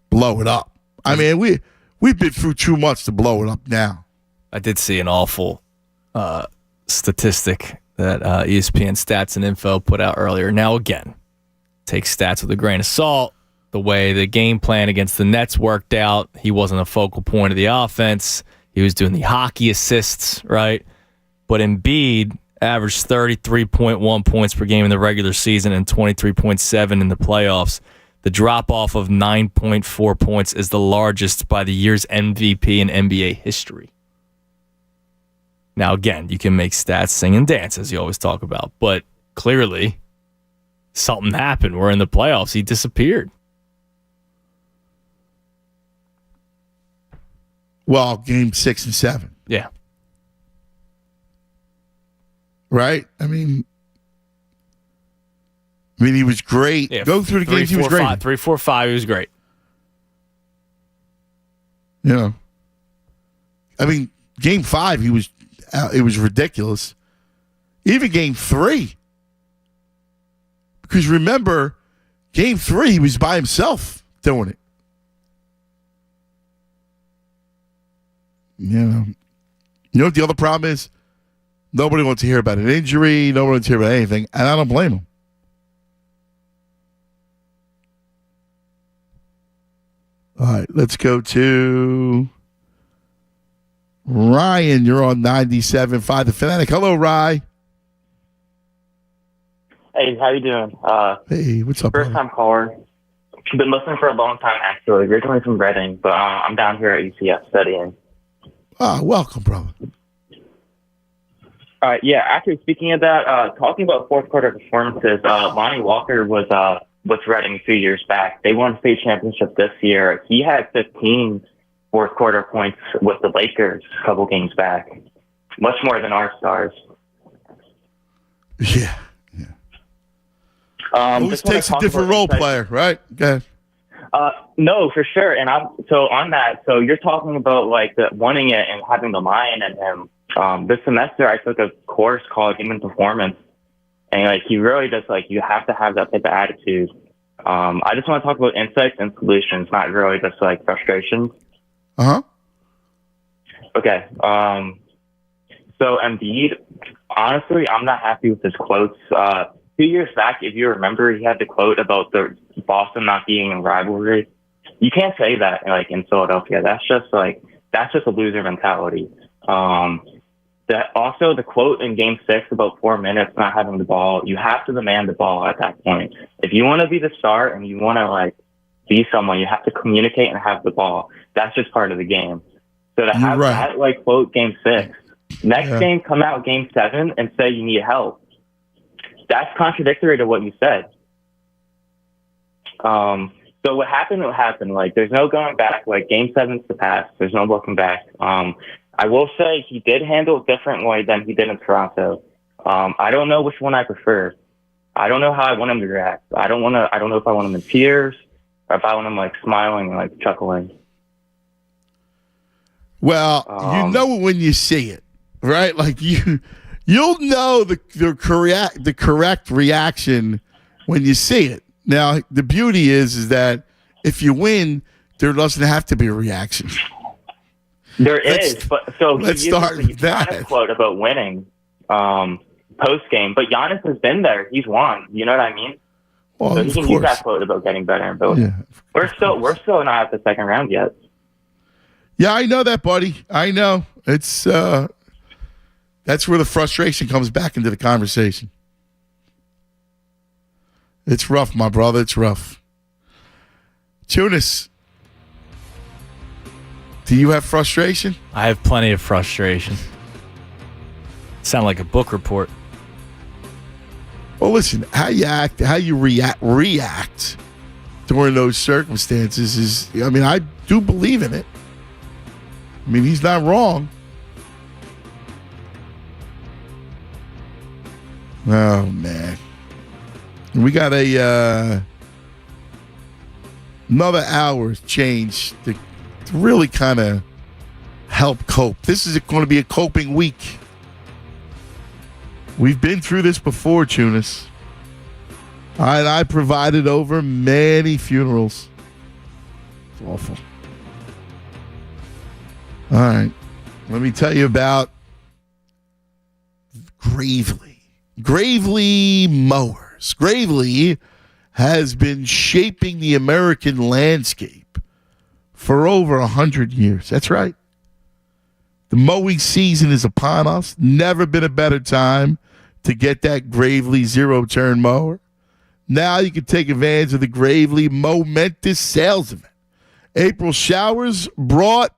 blow it up. I mean, we've been through too much to blow it up now. I did see an awful statistic that ESPN Stats and Info put out earlier. Now, again, take stats with a grain of salt. the way the game plan against the Nets worked out. He wasn't a focal point of the offense. He was doing the hockey assists, right? But Embiid averaged 33.1 points per game in the regular season and 23.7 in the playoffs. The drop-off of 9.4 points is the largest by the year's MVP in NBA history. Now, again, you can make stats sing and dance, as you always talk about, but clearly something happened where in the playoffs he disappeared. Well, game 6 and 7. Yeah. Right? I mean, he was great. Yeah, Go through the games, he was great. 3, 4, 5, he was great. You know, I mean, game 5, it was ridiculous. Even game 3, because remember, game 3 he was by himself doing it. You know what the other problem is? Nobody wants to hear about an injury. Nobody wants to hear about anything, and I don't blame him. All right, let's go to Ryan. You're on 97.5 The Fanatic. Hello, Rye. Hey, how you doing? Hey, what's up, First brother? time caller. Been listening for a long time, actually. Originally from Reading, but I'm down here at UCF studying. Welcome, brother. Yeah, actually, speaking of that, talking about fourth quarter performances, Lonnie Walker was Reading a few years back. They won state championship this year. He had 15 fourth quarter points with the Lakers a couple games back. Much more than our stars. Yeah. Always takes a different role player, right? Go ahead. No, for sure. And so you're talking about like wanting it and having the lion in him. This semester I took a course called Human Performance, and like he really just like you have to have that type of attitude. I just want to talk about insights and solutions, not really just like frustrations. Okay. So Embiid, honestly, I'm not happy with his quotes. 2 years back, if you remember, he had the quote about the Boston not being in rivalry. You can't say that like in Philadelphia. That's just a loser mentality. Also the quote in Game 6 about 4 minutes not having the ball. You have to demand the ball at that point. If you want to be the star and you want to like be someone, you have to communicate and have the ball. That's just part of the game. So to have that like quote Game 6, next game come out Game 7 and say you need help. That's contradictory to what you said. So what happened. Like, there's no going back. Like, Game 7's the past. There's no looking back. I will say he did handle it differently than he did in Toronto. I don't know which one I prefer. I don't know how I want him to react. I don't know if I want him in tears or if I want him, like, smiling and, like, chuckling. Well, you know it when you see it, right? Like, you'll know the correct reaction when you see it. Now, the beauty is that if you win, there doesn't have to be a reaction. There is, but so let's start with that quote about winning post game. But Giannis has been there; he's won. You know what I mean? Well, so he can use that quote about getting better. But we're still not at the second round yet. Yeah, I know that, buddy. I know it's that's where the frustration comes back into the conversation. It's rough, my brother. It's rough. Tunis, do you have frustration? I have plenty of frustration. Sound like a book report. Well, listen, how you act, how you react during those circumstances is, I mean, I do believe in it. I mean, he's not wrong. Oh, man. We got another hour change to really kind of help cope. This is going to be a coping week. We've been through this before, Tunis. And I provided over many funerals. It's awful. All right. Let me tell you about Gravely. Gravely Mowers. Gravely has been shaping the American landscape for over 100 years. That's right. The mowing season is upon us. Never been a better time to get that Gravely zero-turn mower. Now you can take advantage of the Gravely momentous sales event. April showers brought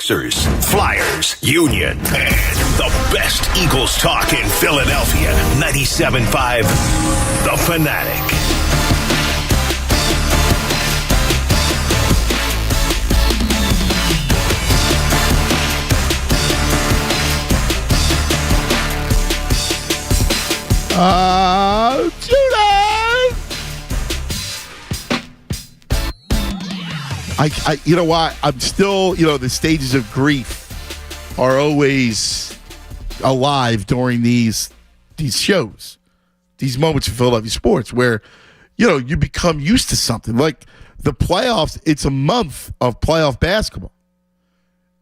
Sixers, Flyers, Union, and the best Eagles talk in Philadelphia. 97.5 The Fanatic. Judah! You know what? I'm still, the stages of grief are always alive during these shows, these moments in Philadelphia sports where, you become used to something. Like the playoffs, it's a month of playoff basketball.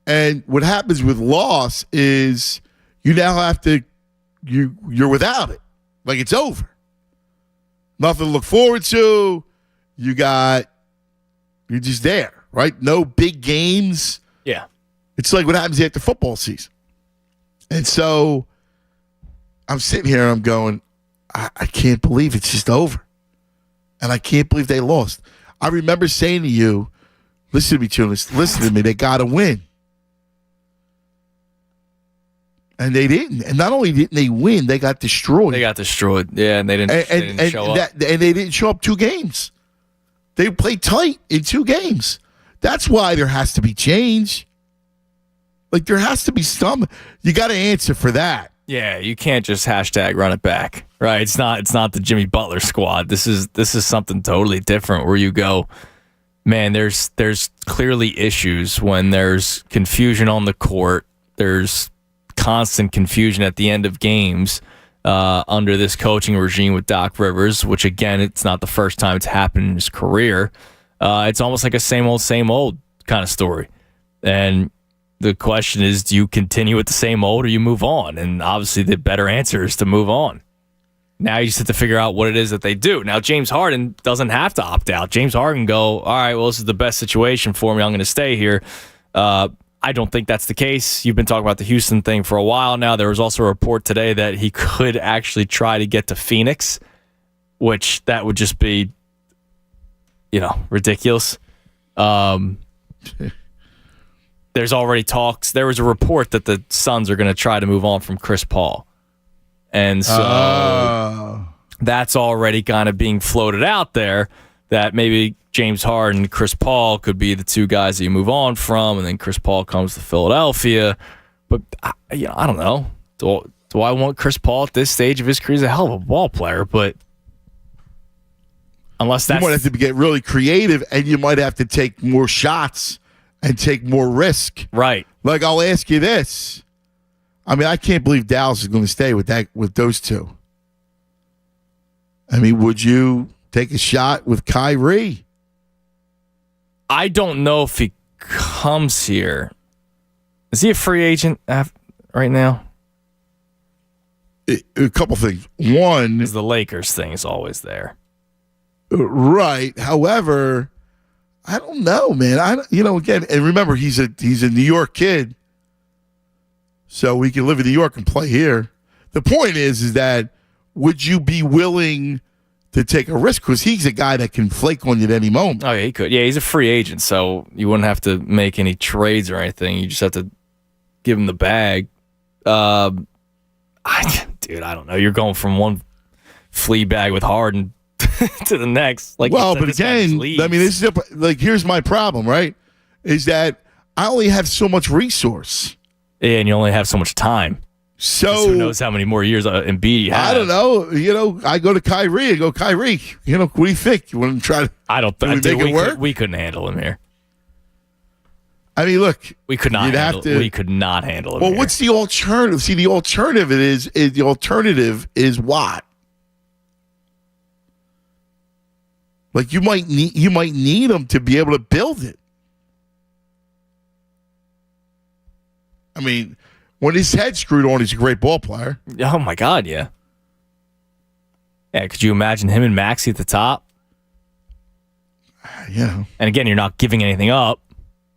And what happens with loss is you now have to, you're without it. Like it's over. Nothing to look forward to. You're just there, right? No big games. Yeah. It's like what happens after football season. And so I'm sitting here and I'm going, I can't believe it's just over. And I can't believe they lost. I remember saying to you, listen to me, Tunis, listen to me, they got to win. And they didn't. And not only didn't they win, they got destroyed. Yeah, and they didn't show up. And they didn't show up 2 games. They played tight in 2 games. That's why there has to be change. Like there has to be some. You got to answer for that. Yeah, you can't just hashtag run it back, right? It's not the Jimmy Butler squad. This is something totally different where you go, man, there's clearly issues when there's confusion on the court. There's constant confusion at the end of games under this coaching regime with Doc Rivers, which again, it's not the first time it's happened in his career. It's almost like a same old kind of story. And the question is, do you continue with the same old or you move on? And obviously the better answer is to move on. Now you just have to figure out what it is that they do. Now, James Harden doesn't have to opt out. James Harden go, all right, well, this is the best situation for me. I'm going to stay here. I don't think that's the case. You've been talking about the Houston thing for a while now. There was also a report today that he could actually try to get to Phoenix, which that would just be, ridiculous. There's already talks. There was a report that the Suns are going to try to move on from Chris Paul. And so that's already kind of being floated out there that maybe James Harden and Chris Paul could be the 2 guys that you move on from, and then Chris Paul comes to Philadelphia. But, I don't know. Do I want Chris Paul at this stage of his career? He's a hell of a ball player, but unless that's... You might have to get really creative, and you might have to take more shots and take more risk. Right. Like, I'll ask you this. I mean, I can't believe Dallas is going to stay with those 2. I mean, would you take a shot with Kyrie? I don't know if he comes here. Is he a free agent right now? A couple things. One, because the Lakers thing is always there. Right. However, I don't know, man. Again, and remember, he's a New York kid, so we can live in New York and play here. The point is that would you be willing to take a risk? Because he's a guy that can flake on you at any moment. Oh, yeah, he could. Yeah, he's a free agent, so you wouldn't have to make any trades or anything. You just have to give him the bag. I don't know. You're going from one flea bag with Harden to the next. Like, well, but again, I mean, this is here's my problem, right? Is that I only have so much resource. Yeah, and you only have so much time. So who knows how many more years Embiid you have? I don't know. I go to Kyrie and go, Kyrie, what do you think? You want to try to? I don't think make it work. We couldn't handle him here. I mean, look, we could not. We could not handle him. Well, here. what's the alternative? See, the alternative is what? Like you might need him to be able to build it. I mean, when his head's screwed on, he's a great ball player. Oh my God, yeah. Yeah, could you imagine him and Maxey at the top? Yeah. And again, you're not giving anything up,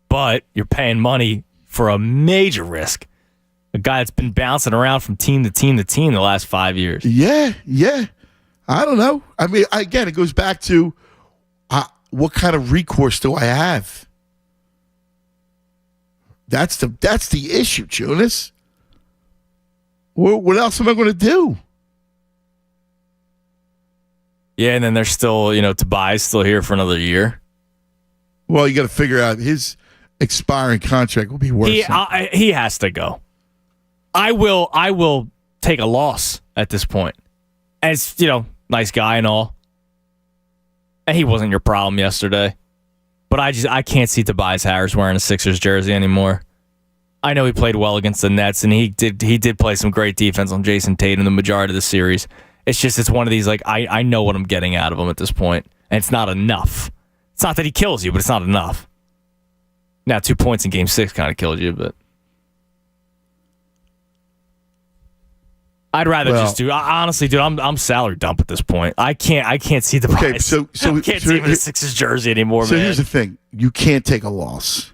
but you're paying money for a major risk. A guy that's been bouncing around from team to team to team the last 5 years. Yeah. I don't know. I mean, again, it goes back to what kind of recourse do I have? That's the issue, Jonas. What else am I going to do? Yeah, and then there's still, Tobias still here for another year. Well, you got to figure out his expiring contract will be worse. He has to go. I will take a loss at this point. As, nice guy and all. And he wasn't your problem yesterday. But I can't see Tobias Harris wearing a Sixers jersey anymore. I know he played well against the Nets, and he did play some great defense on Jason Tatum the majority of the series. It's one of these, I know what I'm getting out of him at this point, and it's not enough. It's not that he kills you, but it's not enough. Now, 2 points in Game 6 kind of killed you, but I'd rather just do. Honestly, dude, I'm salary dump at this point. I can't see the okay. So I can't see him in a Sixers jersey anymore. So man. Here's the thing: you can't take a loss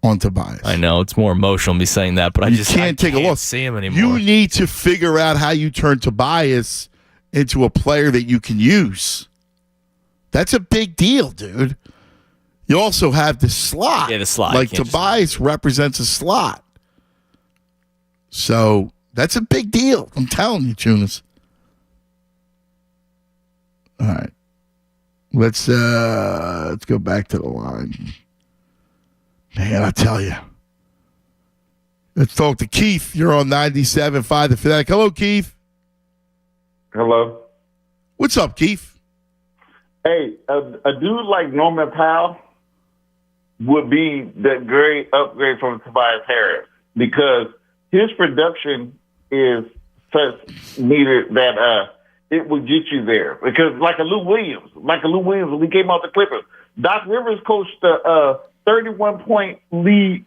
on Tobias. I know it's more emotional me saying that, but I can't take a loss. See him anymore. You need to figure out how you turn Tobias into a player that you can use. That's a big deal, dude. You also have the slot. Yeah, the slot. Like Tobias represents a slot. So that's a big deal. I'm telling you, Tunis. All right. Let's go back to the line. Man, I tell you. Let's talk to Keith. You're on 97.5 The Fanatic. Hello, Keith. Hello. What's up, Keith? Hey, a dude like Norman Powell would be the great upgrade from Tobias Harris because his production is such needed that it would get you there. Because like a Lou Williams, when he came out the Clippers, Doc Rivers coached the 31-point lead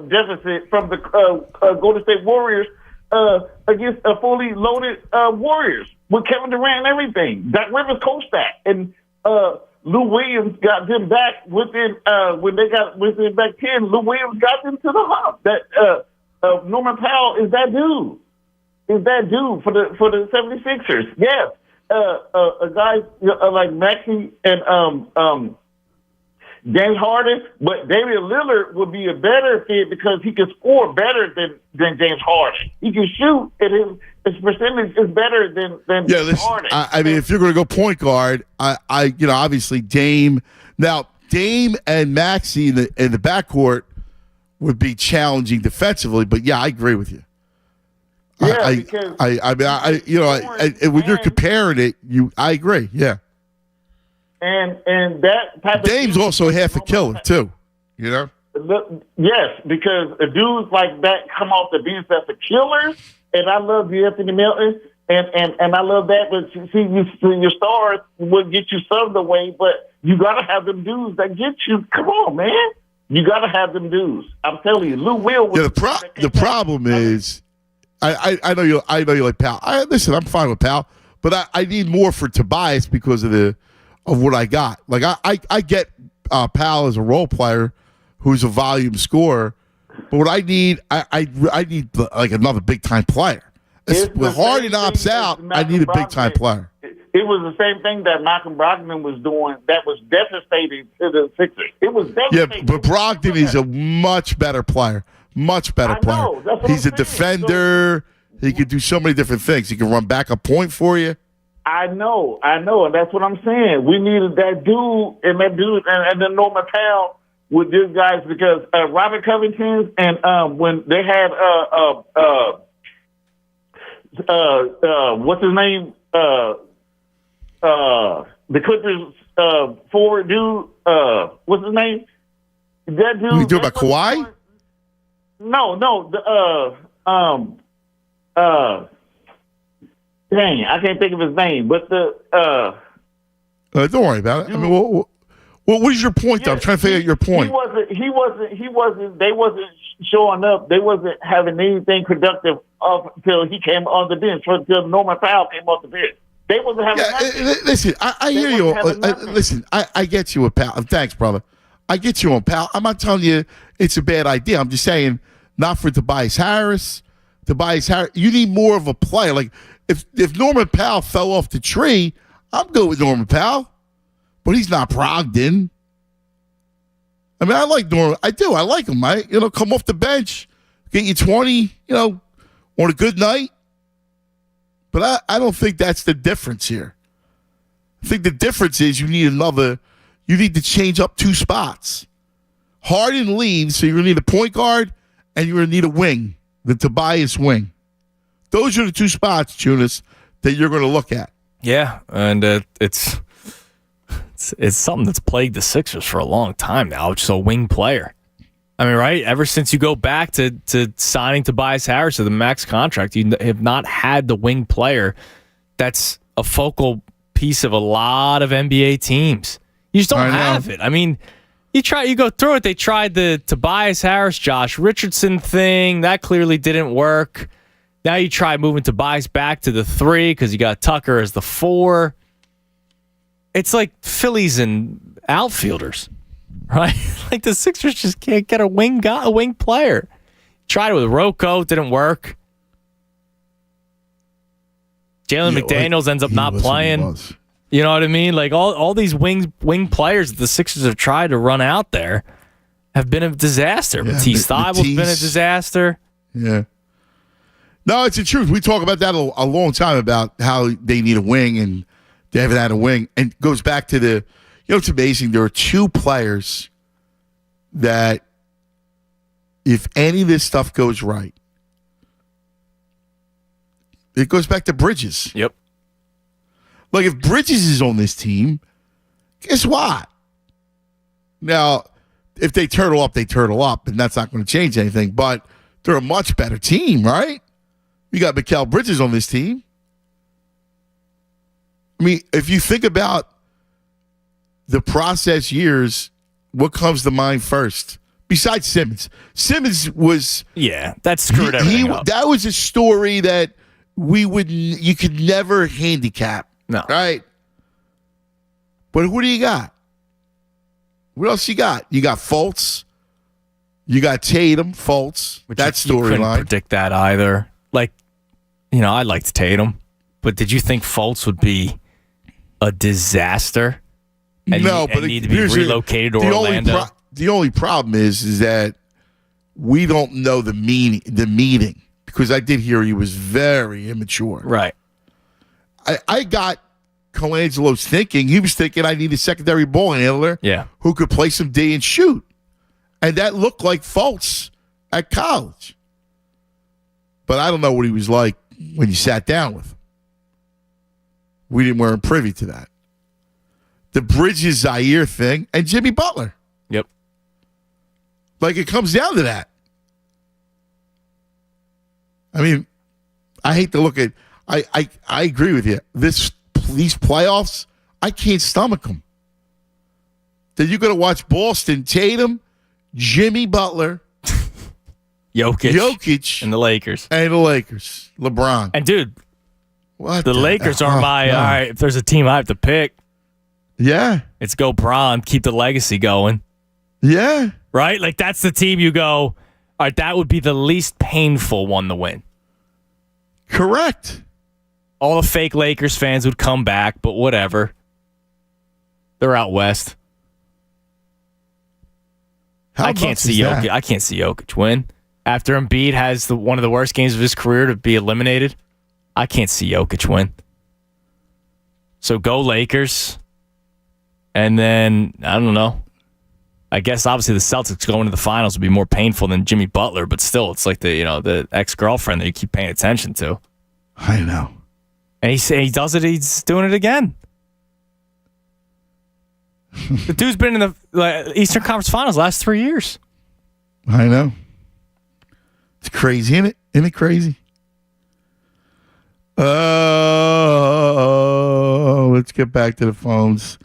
deficit from the Golden State Warriors against a fully loaded Warriors with Kevin Durant and everything. Doc Rivers coached that, and Lou Williams got them back within when they got within back 10. Lou Williams got them to the hump. That Norman Powell is that dude. Is that dude for the 76ers? Yes, a guy like Maxey and James Harden, but Damian Lillard would be a better fit because he can score better than James Harden. He can shoot, and his percentage is better than Harden. I mean, if you're going to go point guard, obviously Dame. Now, Dame and Maxey in the backcourt would be challenging defensively, but yeah, I agree with you. Yeah, when you're comparing it, I agree. Yeah. And that type Dame's of also half a killer too, you know. Yes, because dudes like that come off the bench that's a killer, and I love you, Anthony Milton, and I love that. But your stars will get you some of the way, but you gotta have them dudes that get you. Come on, man, you gotta have them dudes. I'm telling you, Lou Will. Yeah, the problem is, I know you like Powell. Listen, I'm fine with Powell, but I need more for Tobias because of what I got. Like I get Powell as a role player who's a volume scorer, but what I need, I need like another big time player. When Harden opts out, I need a big time player. It was the same thing that Malcolm Brogdon was doing that was devastating to the Sixers. It was devastating. Yeah, but Brogdon is a much better player. Much better player. He's a defender. He can do so many different things. He can run back a point for you. I know, and that's what I'm saying. We needed that dude and then Norman Powell with these guys because Robert Covington and when they had what's his name the Clippers forward dude what's his name that dude. You talking about Kawhi? Dang, I can't think of his name, but don't worry about it. I mean, what is your point? Though? I'm trying to figure out your point. He wasn't. They wasn't showing up. They wasn't having anything productive up until he came on the bench. Until Norman Powell came off the bench, they wasn't having. Yeah, listen, I hear you. Listen, I get you with Powell. Thanks, brother. I get you on Powell. I'm not telling you it's a bad idea. I'm just saying, not for Tobias Harris. You need more of a player. Like if Norman Powell fell off the tree, I'm good with Norman Powell, but he's not Brogdon. I mean, I like Norman. I do. I like him. Come off the bench, get you 20, on a good night. But I don't think that's the difference here. I think the difference is you need to change up 2 spots. Harden leaves, so you're going to need a point guard and you're going to need a wing, the Tobias wing. Those are the 2 spots, Tunis, that you're going to look at. Yeah, and it's something that's plagued the Sixers for a long time now, which is a wing player. I mean, right? Ever since you go back to signing Tobias Harris to the max contract, you have not had the wing player that's a focal piece of a lot of NBA teams. You just don't have it. I mean, you go through it. They tried the Tobias Harris, Josh Richardson thing. That clearly didn't work. Now you try moving Tobias back to the 3 because you got Tucker as the 4. It's like Phillies and outfielders, right? Like the Sixers just can't get a wing player. Tried it with Rocco, didn't work. Jalen McDaniels ends up not playing. You know what I mean? Like all these wing players that the Sixers have tried to run out there have been a disaster. Matisse Thybulle's been a disaster. Yeah. No, it's the truth. We talk about that a long time about how they need a wing and they haven't had a wing. And it goes back to it's amazing. There are 2 players that if any of this stuff goes right, it goes back to Bridges. Yep. Like if Bridges is on this team, guess what? Now, if they turtle up, and that's not going to change anything. But they're a much better team, right? You got Mikal Bridges on this team. I mean, if you think about the process years, what comes to mind first? Besides Simmons. Simmons was... Yeah, that screwed everything up. That was a story that you could never handicap. No. Right? But who do you got? What else you got? You got Fultz. You got Tatum, Fultz. That storyline. You couldn't predict that either. Like, I liked Tatum, but did you think Fultz would be a disaster? And need to be relocated to Orlando? The only problem is that we don't know the meaning, because I did hear he was very immature. Right. I got Colangelo's thinking. He was thinking I need a secondary ball handler who could play some D and shoot. And that looked like Fultz at college. But I don't know what he was like when you sat down with him. We weren't privy to that. The Bridges Zaire thing and Jimmy Butler. Yep. Like it comes down to that. I mean, I hate to look at. I agree with you. These playoffs, I can't stomach them. Then you're going to watch Boston, Tatum, Jimmy Butler, Jokic, and the Lakers. LeBron. And dude, what the Lakers are my. All right, if there's a team I have to pick, it's go Bron. Keep the legacy going. Yeah. Right? Like that's the team you go. All right, that would be the least painful one to win. Correct. All the fake Lakers fans would come back, but whatever. They're out west. I can't see Jokic win. After Embiid has one of the worst games of his career to be eliminated, I can't see Jokic win. So go Lakers. And then, I don't know. I guess obviously the Celtics going to the finals would be more painful than Jimmy Butler, but still, it's like the ex-girlfriend that you keep paying attention to. I know. And he does it. He's doing it again. The dude's been in the Eastern Conference Finals the last 3 years. I know. It's crazy, isn't it? Isn't it crazy? Let's get back to the phones.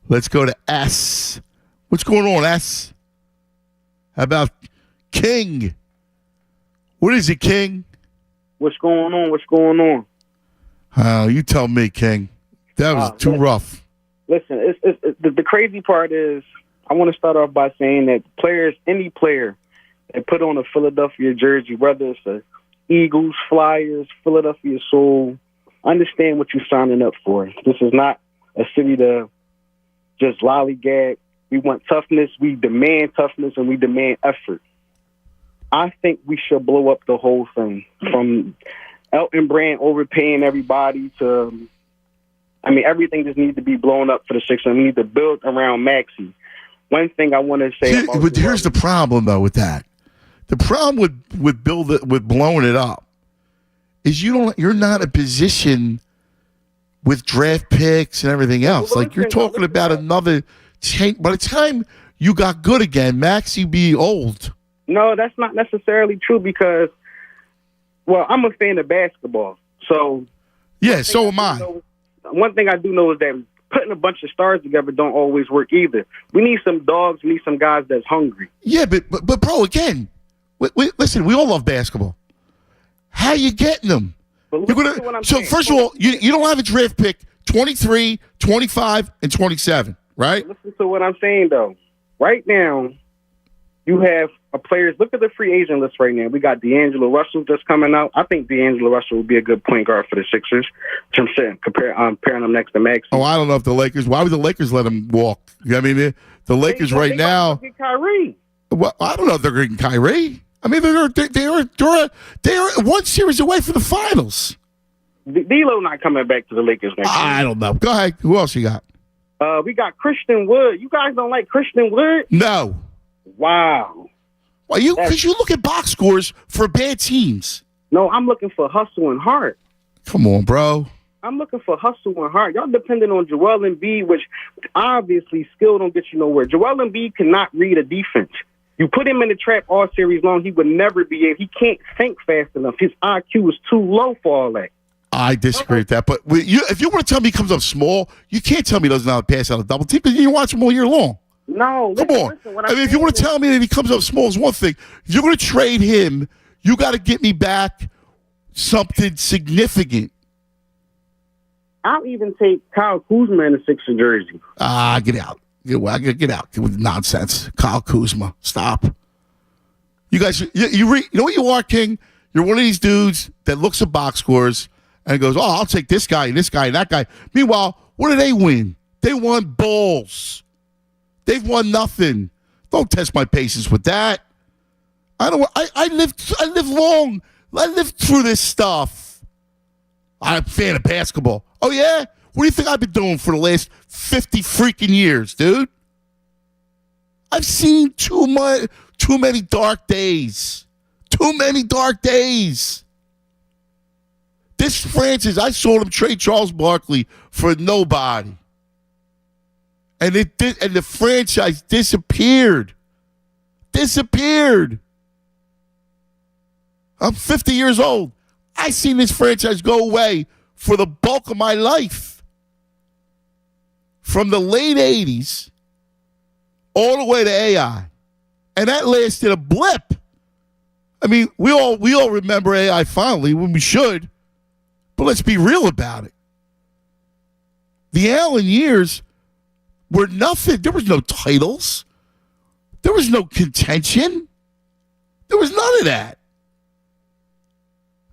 Let's go to S. What's going on, S? How about King? What is it, King? What's going on? You tell me, King. That was too rough. Listen, the crazy part is I want to start off by saying that any player that put on a Philadelphia jersey, whether it's the Eagles, Flyers, Philadelphia Soul, understand what you're signing up for. This is not a city to just lollygag, We want toughness. We demand toughness, and we demand effort. I think we should blow up the whole thing, from Elton Brand overpaying everybody to, everything just needs to be blown up for the Sixers. We need to build around Maxey. One thing I want to say but here's the problem, though, with that. The problem with blowing it up is you're not in a position with draft picks and everything else. Like, you're talking about another change. By the time you got good again, Maxey be old. No, that's not necessarily true because, I'm a fan of basketball. So, yeah, so am I. One thing I do know is that putting a bunch of stars together don't always work either. We need some dogs. We need some guys that's hungry. Yeah, but bro, again, listen, we all love basketball. How you getting them? First of all, you don't have a draft pick 23, 25, and 27, right? Listen to what I'm saying, though. Right now, you have players. Look at the free agent list right now. We got D'Angelo Russell just coming out. I think D'Angelo Russell would be a good point guard for the Sixers. Pairing him next to Maxey. Oh, I don't know if the Lakers. Why would the Lakers let him walk? I mean, the Lakers right now. Get Kyrie. Well, I don't know if they're getting Kyrie. I mean, they're one series away from the finals. D'Lo not coming back to the Lakers next year. I don't know. Go ahead. Who else you got? We got Christian Wood. You guys don't like Christian Wood? No. Wow. Well, because you look at box scores for bad teams. No, I'm looking for hustle and heart. Come on, bro. I'm looking for hustle and heart. Y'all depending on Joel Embiid, which obviously skill don't get you nowhere. Joel Embiid cannot read a defense. You put him in the trap all series long, he would never be able. He can't think fast enough. His IQ is too low for all that. I disagree with that. But if you want to tell me he comes up small, you can't tell me he doesn't know how to pass out a double team because you watch him all year long. No. Come on. If you want to tell me that he comes up small is one thing. If you're going to trade him, you got to get me back something significant. I'll even take Kyle Kuzma in the Sixer jersey. Get out. Get out with nonsense. Kyle Kuzma. Stop. You guys, you know what you are, King? You're one of these dudes that looks at box scores and goes, I'll take this guy, and that guy. Meanwhile, what do they win? They won balls. They've won nothing. Don't test my patience with that. I live long. I lived through this stuff. I'm a fan of basketball. Oh, yeah? What do you think I've been doing for the last 50 freaking years, dude? I've seen too many dark days. Too many dark days. This franchise, I saw them trade Charles Barkley for nobody. And the franchise disappeared. I'm 50 years old. I seen this franchise go away for the bulk of my life. From the late 80s all the way to AI. And that lasted a blip. I mean, we all remember AI finally when we should. But let's be real about it. The Allen years were nothing. There was no titles. There was no contention. There was none of that.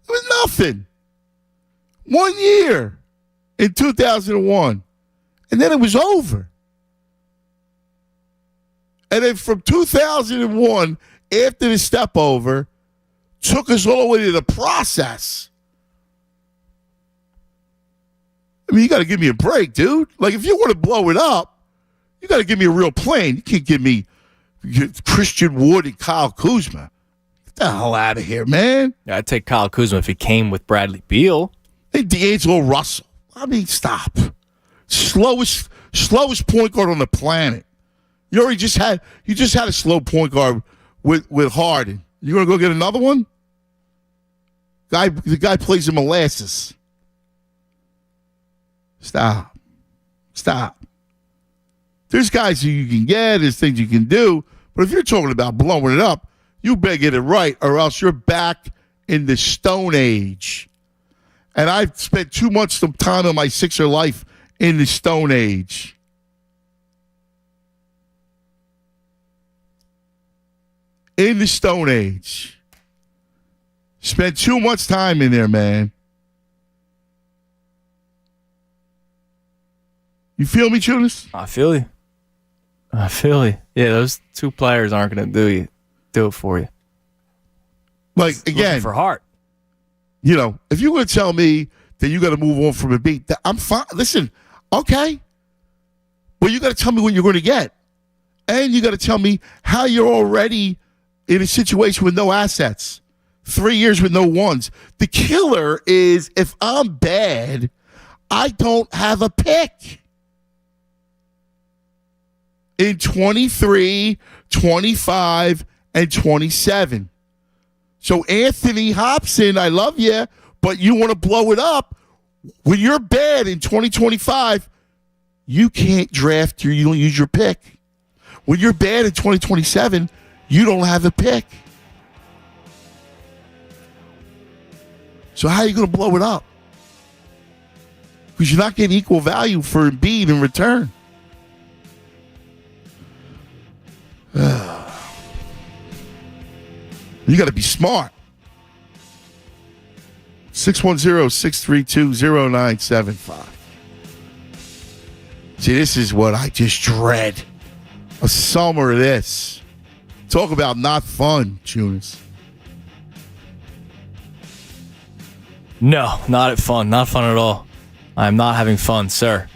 There was nothing. 1 year in 2001. And then it was over. And then from 2001, after the step over, took us all the way to the process. I mean, you got to give me a break, dude. Like, if you want to blow it up, you got to give me a real plan. You can't give me Christian Wood and Kyle Kuzma. Get the hell out of here, man. Yeah, I'd take Kyle Kuzma if he came with Bradley Beal. Hey, D'Angelo Russell. I mean, stop. Slowest point guard on the planet. You just had a slow point guard with Harden. You gonna go get another one? The guy plays in molasses. Stop. There's guys who you can get, there's things you can do, but if you're talking about blowing it up, you better get it right, or else you're back in the Stone Age. And I've spent too much time in my Sixer life in the Stone Age. In the Stone Age. Spent too much time in there, man. You feel me, Tunis? I feel you. I feel you. Yeah, those two players aren't going to do it for you. Like, Looking again, for heart. you know, if you're going to tell me that you got to move on from a beat, I'm fine. Listen, okay. But you got to tell me what you're going to get. And you got to tell me how you're already in a situation with no assets. 3 years with no ones. The killer is if I'm bad, I don't have a pick. In 23, 25, and 27. So Anthony Hobson, I love you, but you want to blow it up. When you're bad in 2025, you can't draft you don't use your pick. When you're bad in 2027, you don't have a pick. So how are you going to blow it up? Because you're not getting equal value for Embiid in return. You got to be smart. 610-632-0975. See, this is what I just dread. A summer of this. Talk about not fun, Tunis. No, not at fun. Not fun at all. I'm not having fun, sir.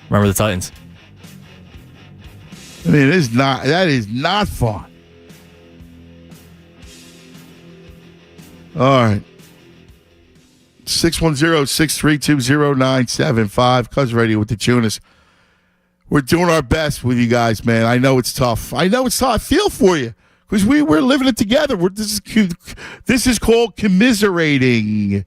Remember the Titans. I mean, that is not fun. All right. 610-632-0975. Cuz Radio with the Tunis. We're doing our best with you guys, man. I know it's tough. I feel for you because we're living it together. This is called commiserating.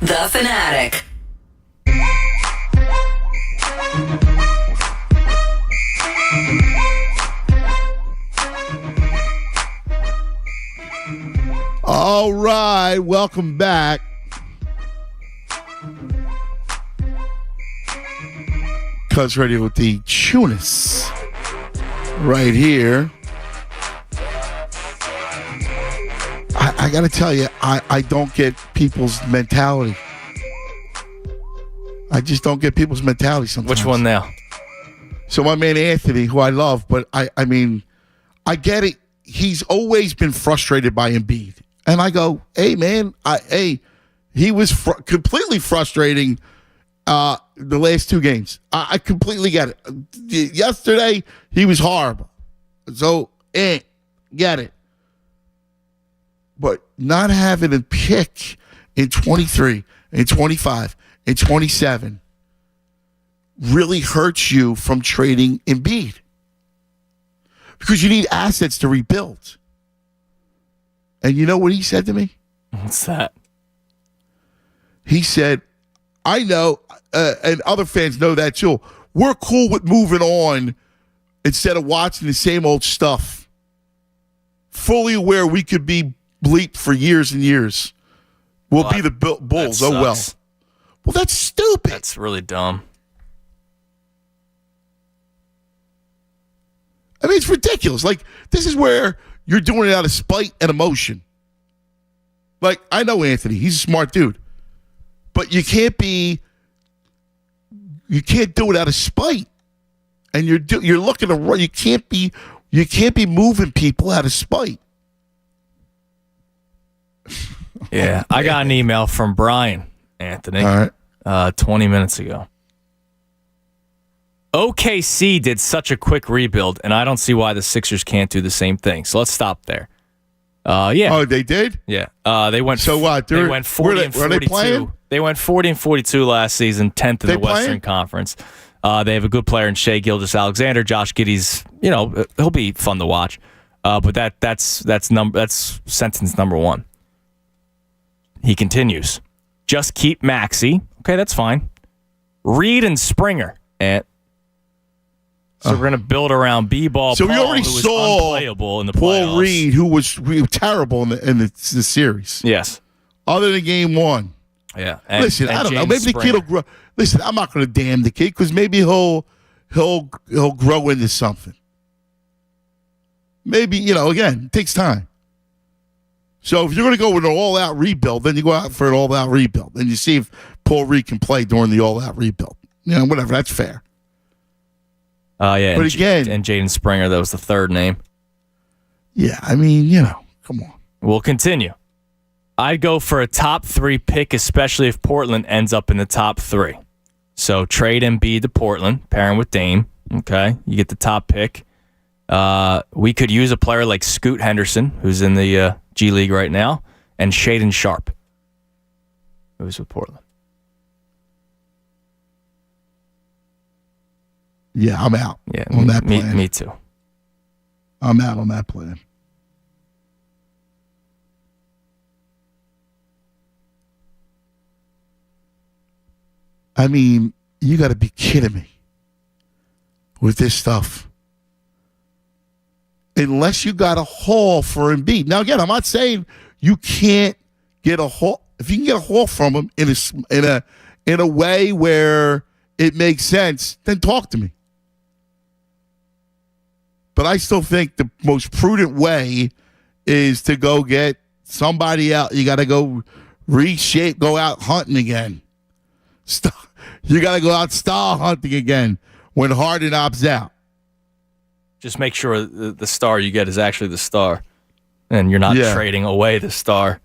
The Fanatic. All right, welcome back. Cuz Radio with the Tunis right here. I got to tell you, I don't get people's mentality. I just don't get people's mentality sometimes. Which one now? So my man Anthony, who I love, but I mean, I get it. He's always been frustrated by Embiid. And I go, hey, man, he was completely frustrating the last two games. I completely get it. Yesterday, he was horrible. So, get it. But not having a pick in 23, in 25, in 27 really hurts you from trading Embiid. Because you need assets to rebuild. And you know what he said to me? What's that? He said, I know, and other fans know that too. We're cool with moving on instead of watching the same old stuff. Fully aware we could be bleeped for years and years. We'll be the Bulls. Oh, well. Well, that's stupid. That's really dumb. I mean, it's ridiculous. Like, this is where you're doing it out of spite and emotion. Like, I know Anthony. He's a smart dude. But you can't do it out of spite. And you're looking to run. You can't be moving people out of spite. Yeah, I got an email from Brian, Anthony, all right. 20 minutes ago. OKC did such a quick rebuild, and I don't see why the Sixers can't do the same thing. So let's stop there. Yeah. Oh, they did? Yeah. They went. So what? They went 40 and 42. They went 40 and 42 last season, 10th in the Western Conference. They have a good player in Shai Gilgeous-Alexander. Josh Giddey's, he'll be fun to watch. But that's sentence number one. He continues. Just keep Maxey. Okay, that's fine. Reed and Springer. And so we're going to build around B-ball. So Paul, we already who was saw unplayable in the playoffs. Paul Reed, who was terrible in the series. Yes. Other than game one. Yeah. Listen, I don't know. Maybe the kid will grow. Listen, I'm not going to damn the kid because maybe he'll grow into something. Maybe, again, it takes time. So if you're going to go with an all-out rebuild, then you go out for an all-out rebuild. Then you see if Paul Reed can play during the all-out rebuild. Whatever. That's fair. Yeah. But again. And Jaden Springer, that was the third name. Yeah, I mean, come on. We'll continue. I'd go for a top 3 pick, especially if Portland ends up in the top 3. So trade Embiid to Portland, pairing with Dame. Okay, you get the top pick. We could use a player like Scoot Henderson, who's in the G League right now, and Shaedon Sharpe, who's with Portland. Yeah, I'm out Yeah, on that plan. Me too. I'm out on that plan. I mean, you got to be kidding me with this stuff. Unless you got a haul for Embiid. Now, again, I'm not saying you can't get a haul. If you can get a haul from him in a way where it makes sense, then talk to me. But I still think the most prudent way is to go get somebody out. You got to go reshape, go out hunting again. You got to go out star hunting again when Harden opts out. Just make sure the star you get is actually the star, and you're not trading away the star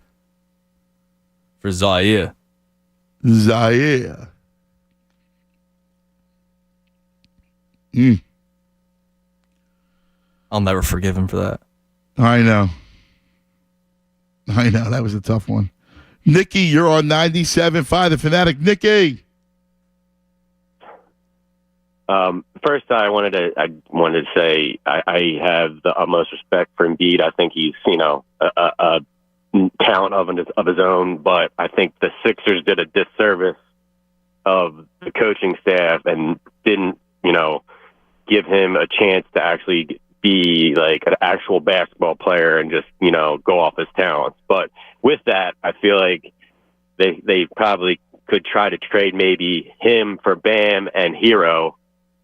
for Zaire. I'll never forgive him for that. I know. That was a tough one. Nikki, you're on 97.5 The Fanatic. Nikki. First, I wanted to say I have the utmost respect for Embiid. I think he's, a talent of his own, but I think the Sixers did a disservice of the coaching staff and didn't, give him a chance to actually be like an actual basketball player and just, go off his talents. But with that, I feel like they probably could try to trade maybe him for Bam and Hero.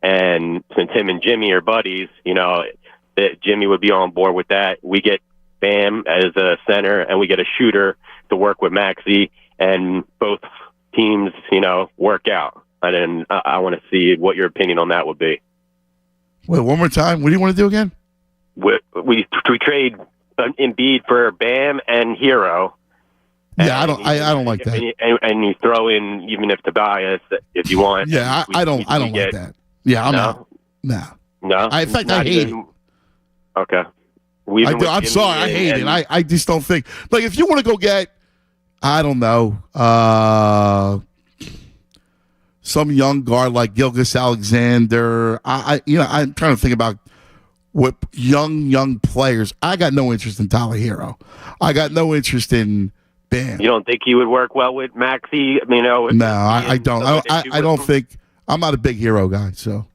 And since him and Jimmy are buddies, that Jimmy would be on board with that. We get Bam as a center and we get a shooter to work with Maxey, and both teams, work out. And then I want to see what your opinion on that would be. Wait, one more time. What do you want to do again? We trade Embiid for Bam and Hero. Yeah, I don't like that. And you throw in, even if Tobias, if you want. Yeah, I don't like that. Yeah, No. In fact, I hate it. Okay. I'm sorry, I hate it. I just don't think. Like, if you want to go get, I don't know, some young guard like Gilgeous Alexander. I'm trying to think about what young players. I got no interest in Tyler Hero. I got no interest in Bam. You don't think he would work well with Maxey? No, I don't. I don't think. I'm not a big Hero guy, so.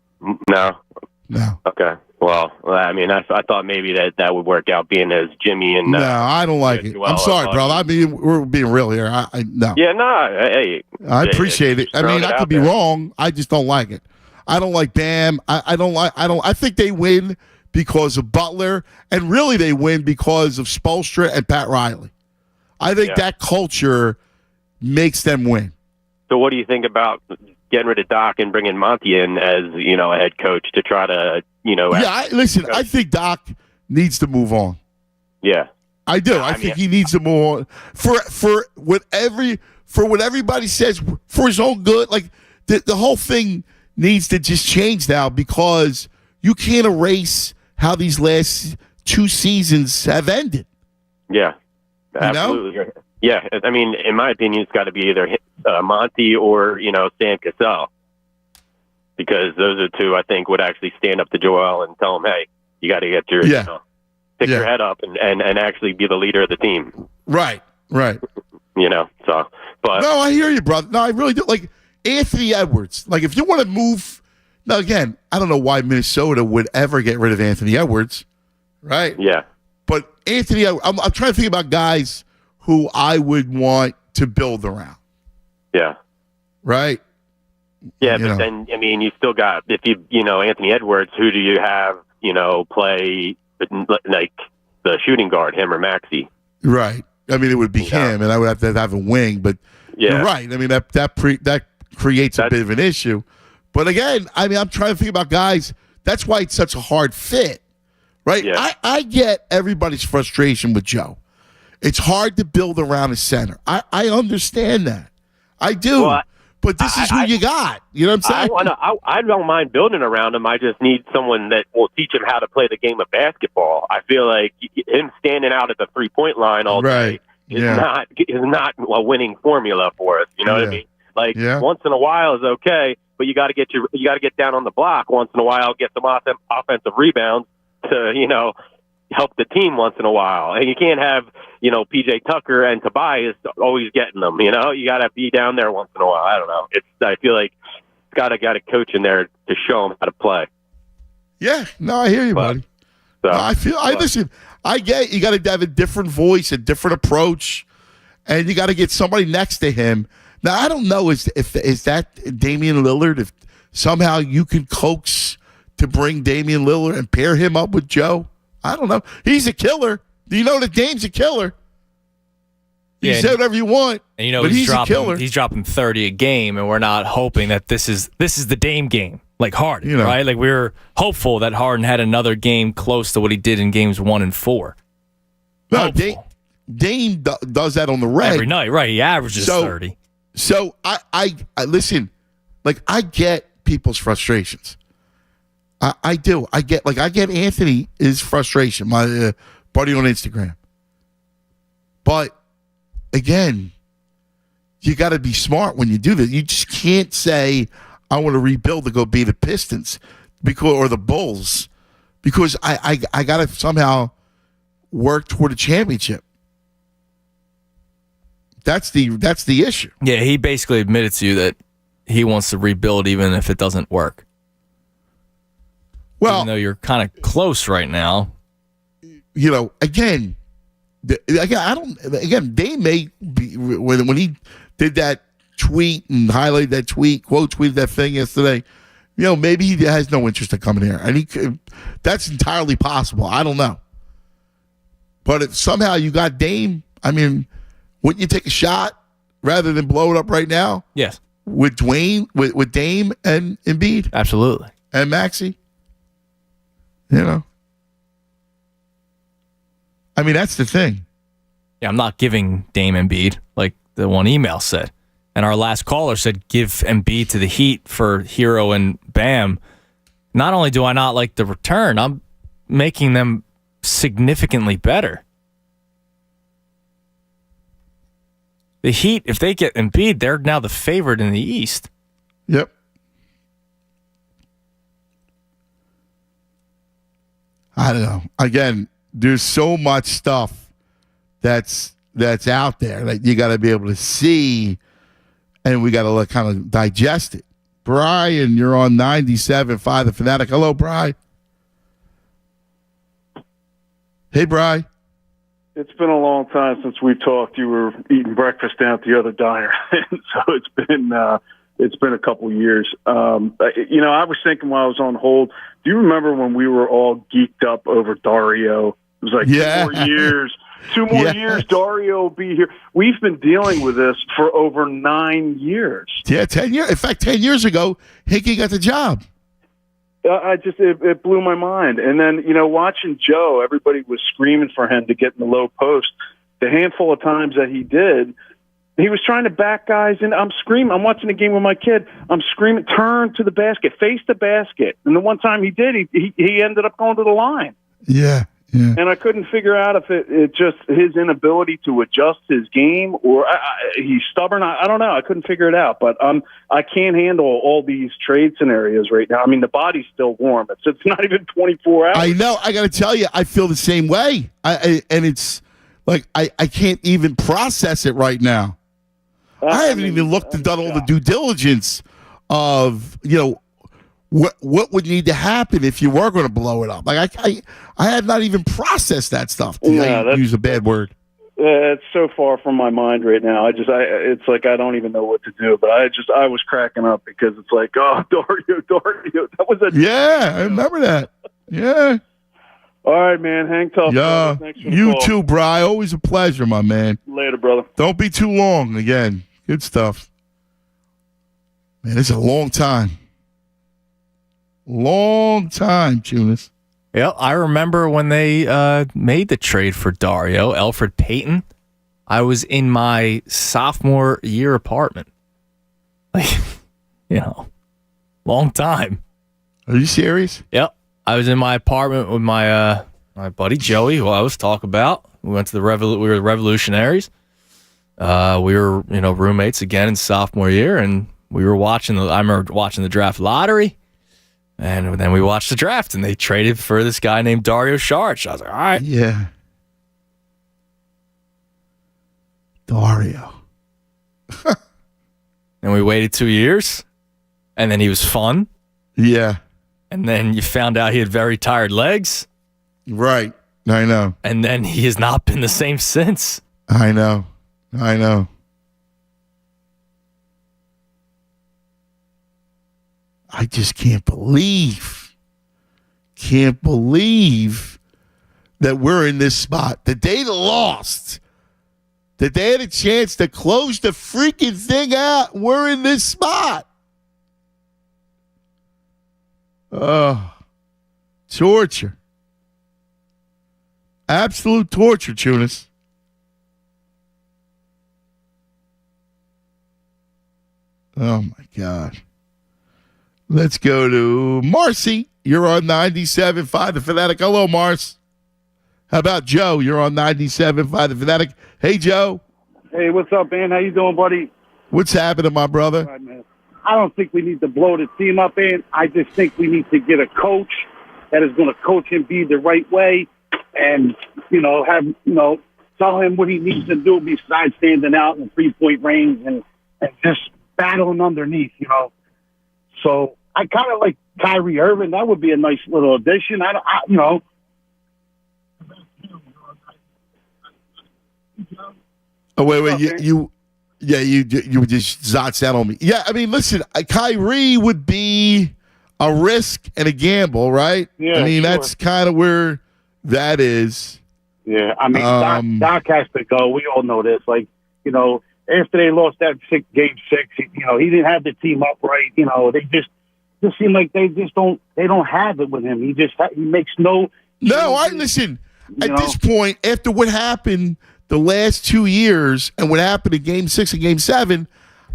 No. Okay. Well, I thought maybe that would work out, being as Jimmy and. No, I don't like it. I'm sorry, brother. We're being real here. No. Yeah, no. Hey, I appreciate it. I could be wrong. I just don't like it. I don't like Bam. I think they win because of Butler, and really they win because of Spoelstra and Pat Riley. I think that culture makes them win. So, what do you think about getting rid of Doc and bringing Monty in as a head coach to try to I think Doc needs to move on. Yeah, I do. I think he needs to move on for what everybody says, for his own good. Like the whole thing needs to just change now, because you can't erase how these last 2 seasons have ended. Yeah, absolutely. Yeah, in my opinion, it's got to be either Monty or Sam Cassell, because those are two I think would actually stand up to Joel and tell him, hey, you got to get your pick your head up and actually be the leader of the team. Right. So, but no, I hear you, brother. No, I really do. Like Anthony Edwards. Like, if you want to move, now again, I don't know why Minnesota would ever get rid of Anthony Edwards, right? Yeah, but Anthony, I'm trying to think about guys who I would want to build around. Yeah. Right. Yeah, but then you still got, if Anthony Edwards, who do you have play like the shooting guard, him or Maxey? Right. It would be him, and I would have to have a wing. But you're right. That creates a bit of an issue. But again, I'm trying to think about guys. That's why it's such a hard fit, right? Yeah. I get everybody's frustration with Joe. It's hard to build around a center. I understand that. I do. Well, but this is who you got. You know what I'm saying? I don't mind building around him. I just need someone that will teach him how to play the game of basketball. I feel like him standing out at the 3-point line all day is not a winning formula for us. You know what I mean? Like once in a while is okay, but you got to get down on the block once in a while, get some offensive rebounds to help the team once in a while. And you can't have PJ Tucker and Tobias always getting them. You got to be down there once in a while. I don't know. I feel like it's got a coach in there to show them how to play. Yeah, no, I hear you, buddy. So, listen. I get you got to have a different voice, a different approach, and you got to get somebody next to him. Now, I don't know is that Damian Lillard? If somehow you can coax to bring Damian Lillard and pair him up with Joe, I don't know. He's a killer. Do you know that Dame's a killer? You say whatever you want, and but he's a killer. He's dropping 30 a game, and we're not hoping that this is the Dame game like Harden, right? Like, we were hopeful that Harden had another game close to what he did in games 1 and 4. No, Dame does that on the reg every night, right? He averages 30. So I listen. Like, I get people's frustrations. I do. I get Anthony's frustration, my buddy on Instagram. But again, you got to be smart when you do this. You just can't say, I want to rebuild to go be the Pistons or the Bulls, because I got to somehow work toward a championship. That's the issue. Yeah, he basically admitted to you that he wants to rebuild even if it doesn't work. Well, even though you're kind of close right now. Again, Dame may be when he did that tweet and highlighted that tweet, quote tweeted that thing yesterday. Maybe he has no interest in coming here, and that's entirely possible. I don't know, but if somehow you got Dame, I mean, wouldn't you take a shot rather than blow it up right now? Yes, with Dwayne, with Dame and Embiid, absolutely, and Maxey. I mean, that's the thing. Yeah, I'm not giving Dame Embiid, like the one email said. And our last caller said, give Embiid to the Heat for Hero and Bam. Not only do I not like the return, I'm making them significantly better. The Heat, if they get Embiid, they're now the favorite in the East. Yep. I don't know. Again, there's so much stuff that's out there that you got to be able to see, and we got to kind of digest it. Brian, you're on 97.5 The Fanatic. Hello, Brian. Hey, Brian. It's been a long time since we talked. You were eating breakfast down at the other diner, so it's been a couple years. I was thinking while I was on hold. Do you remember when we were all geeked up over Dario? It was like 2 more years. 2 more years, Dario will be here. We've been dealing with this for over 9 years. Yeah, 10 years. In fact, 10 years ago, Hickey got the job. It blew my mind. And then, watching Joe, everybody was screaming for him to get in the low post. The handful of times that he did, he was trying to back guys in. I'm screaming. I'm watching the game with my kid. I'm screaming, turn to the basket, face the basket. And the one time he did, he ended up going to the line. Yeah. Yeah. And I couldn't figure out if it just his inability to adjust his game or he's stubborn. I don't know. I couldn't figure it out. But I can't handle all these trade scenarios right now. I mean, the body's still warm. It's not even 24 hours. I know. I got to tell you, I feel the same way. And it's like I can't even process it right now. I haven't even looked and done all the due diligence of, what would need to happen if you were going to blow it up? Like I have not even processed that stuff. To use a bad word. It's so far from my mind right now. It's like I don't even know what to do. But I was cracking up because it's like, oh, Dario, that was a I remember that. Yeah. All right, man. Hang tough. Yeah. Thanks for the You call. too, Bri. Always a pleasure, my man. Later, brother. Don't be too long. Again, good stuff. Man, it's a long time. Long time, Tunis. Yeah, I remember when they made the trade for Dario, Elfrid Payton. I was in my sophomore year apartment. Long time. Are you serious? Yep. I was in my apartment with my buddy Joey, who I always talk about. We went to we were the Revolutionaries. We were, roommates again in sophomore year, and we were I remember watching the draft lottery. And then we watched the draft, and they traded for this guy named Dario Saric. I was like, all right. Yeah. Dario. And we waited 2 years, and then he was fun. Yeah. And then you found out he had very tired legs. Right. I know. And then he has not been the same since. I know. I just can't believe that we're in this spot. The day they lost, that they had a chance to close the freaking thing out. We're in this spot. Torture. Absolute torture, Tunis. Oh, my God. Let's go to Marcy. You're on 97.5 The Fanatic. Hello, Mars. How about Joe? You're on 97.5 The Fanatic. Hey, Joe. Hey, what's up, man? How you doing, buddy? What's happening, my brother? All right, man. I don't think we need to blow the team up, man. I just think we need to get a coach that is going to coach Embiid the right way and, have, tell him what he needs to do besides standing out in the 3-point range and just battling underneath, you know. So I kind of like Kyrie Irving. That would be a nice little addition. You know. Oh, wait, you just zots out on me. Yeah, I mean, listen, Kyrie would be a risk and a gamble, right? Yeah, I mean, sure. that's kind of where that is. Yeah, I mean, Doc has to go. We all know this. Like, you know, after they lost that game 6, you know, he didn't have the team up right. You know, they just seem like they don't have it with him. He makes no. No, listen. At this point, after what happened the last 2 years and what happened in Game 6 and Game 7,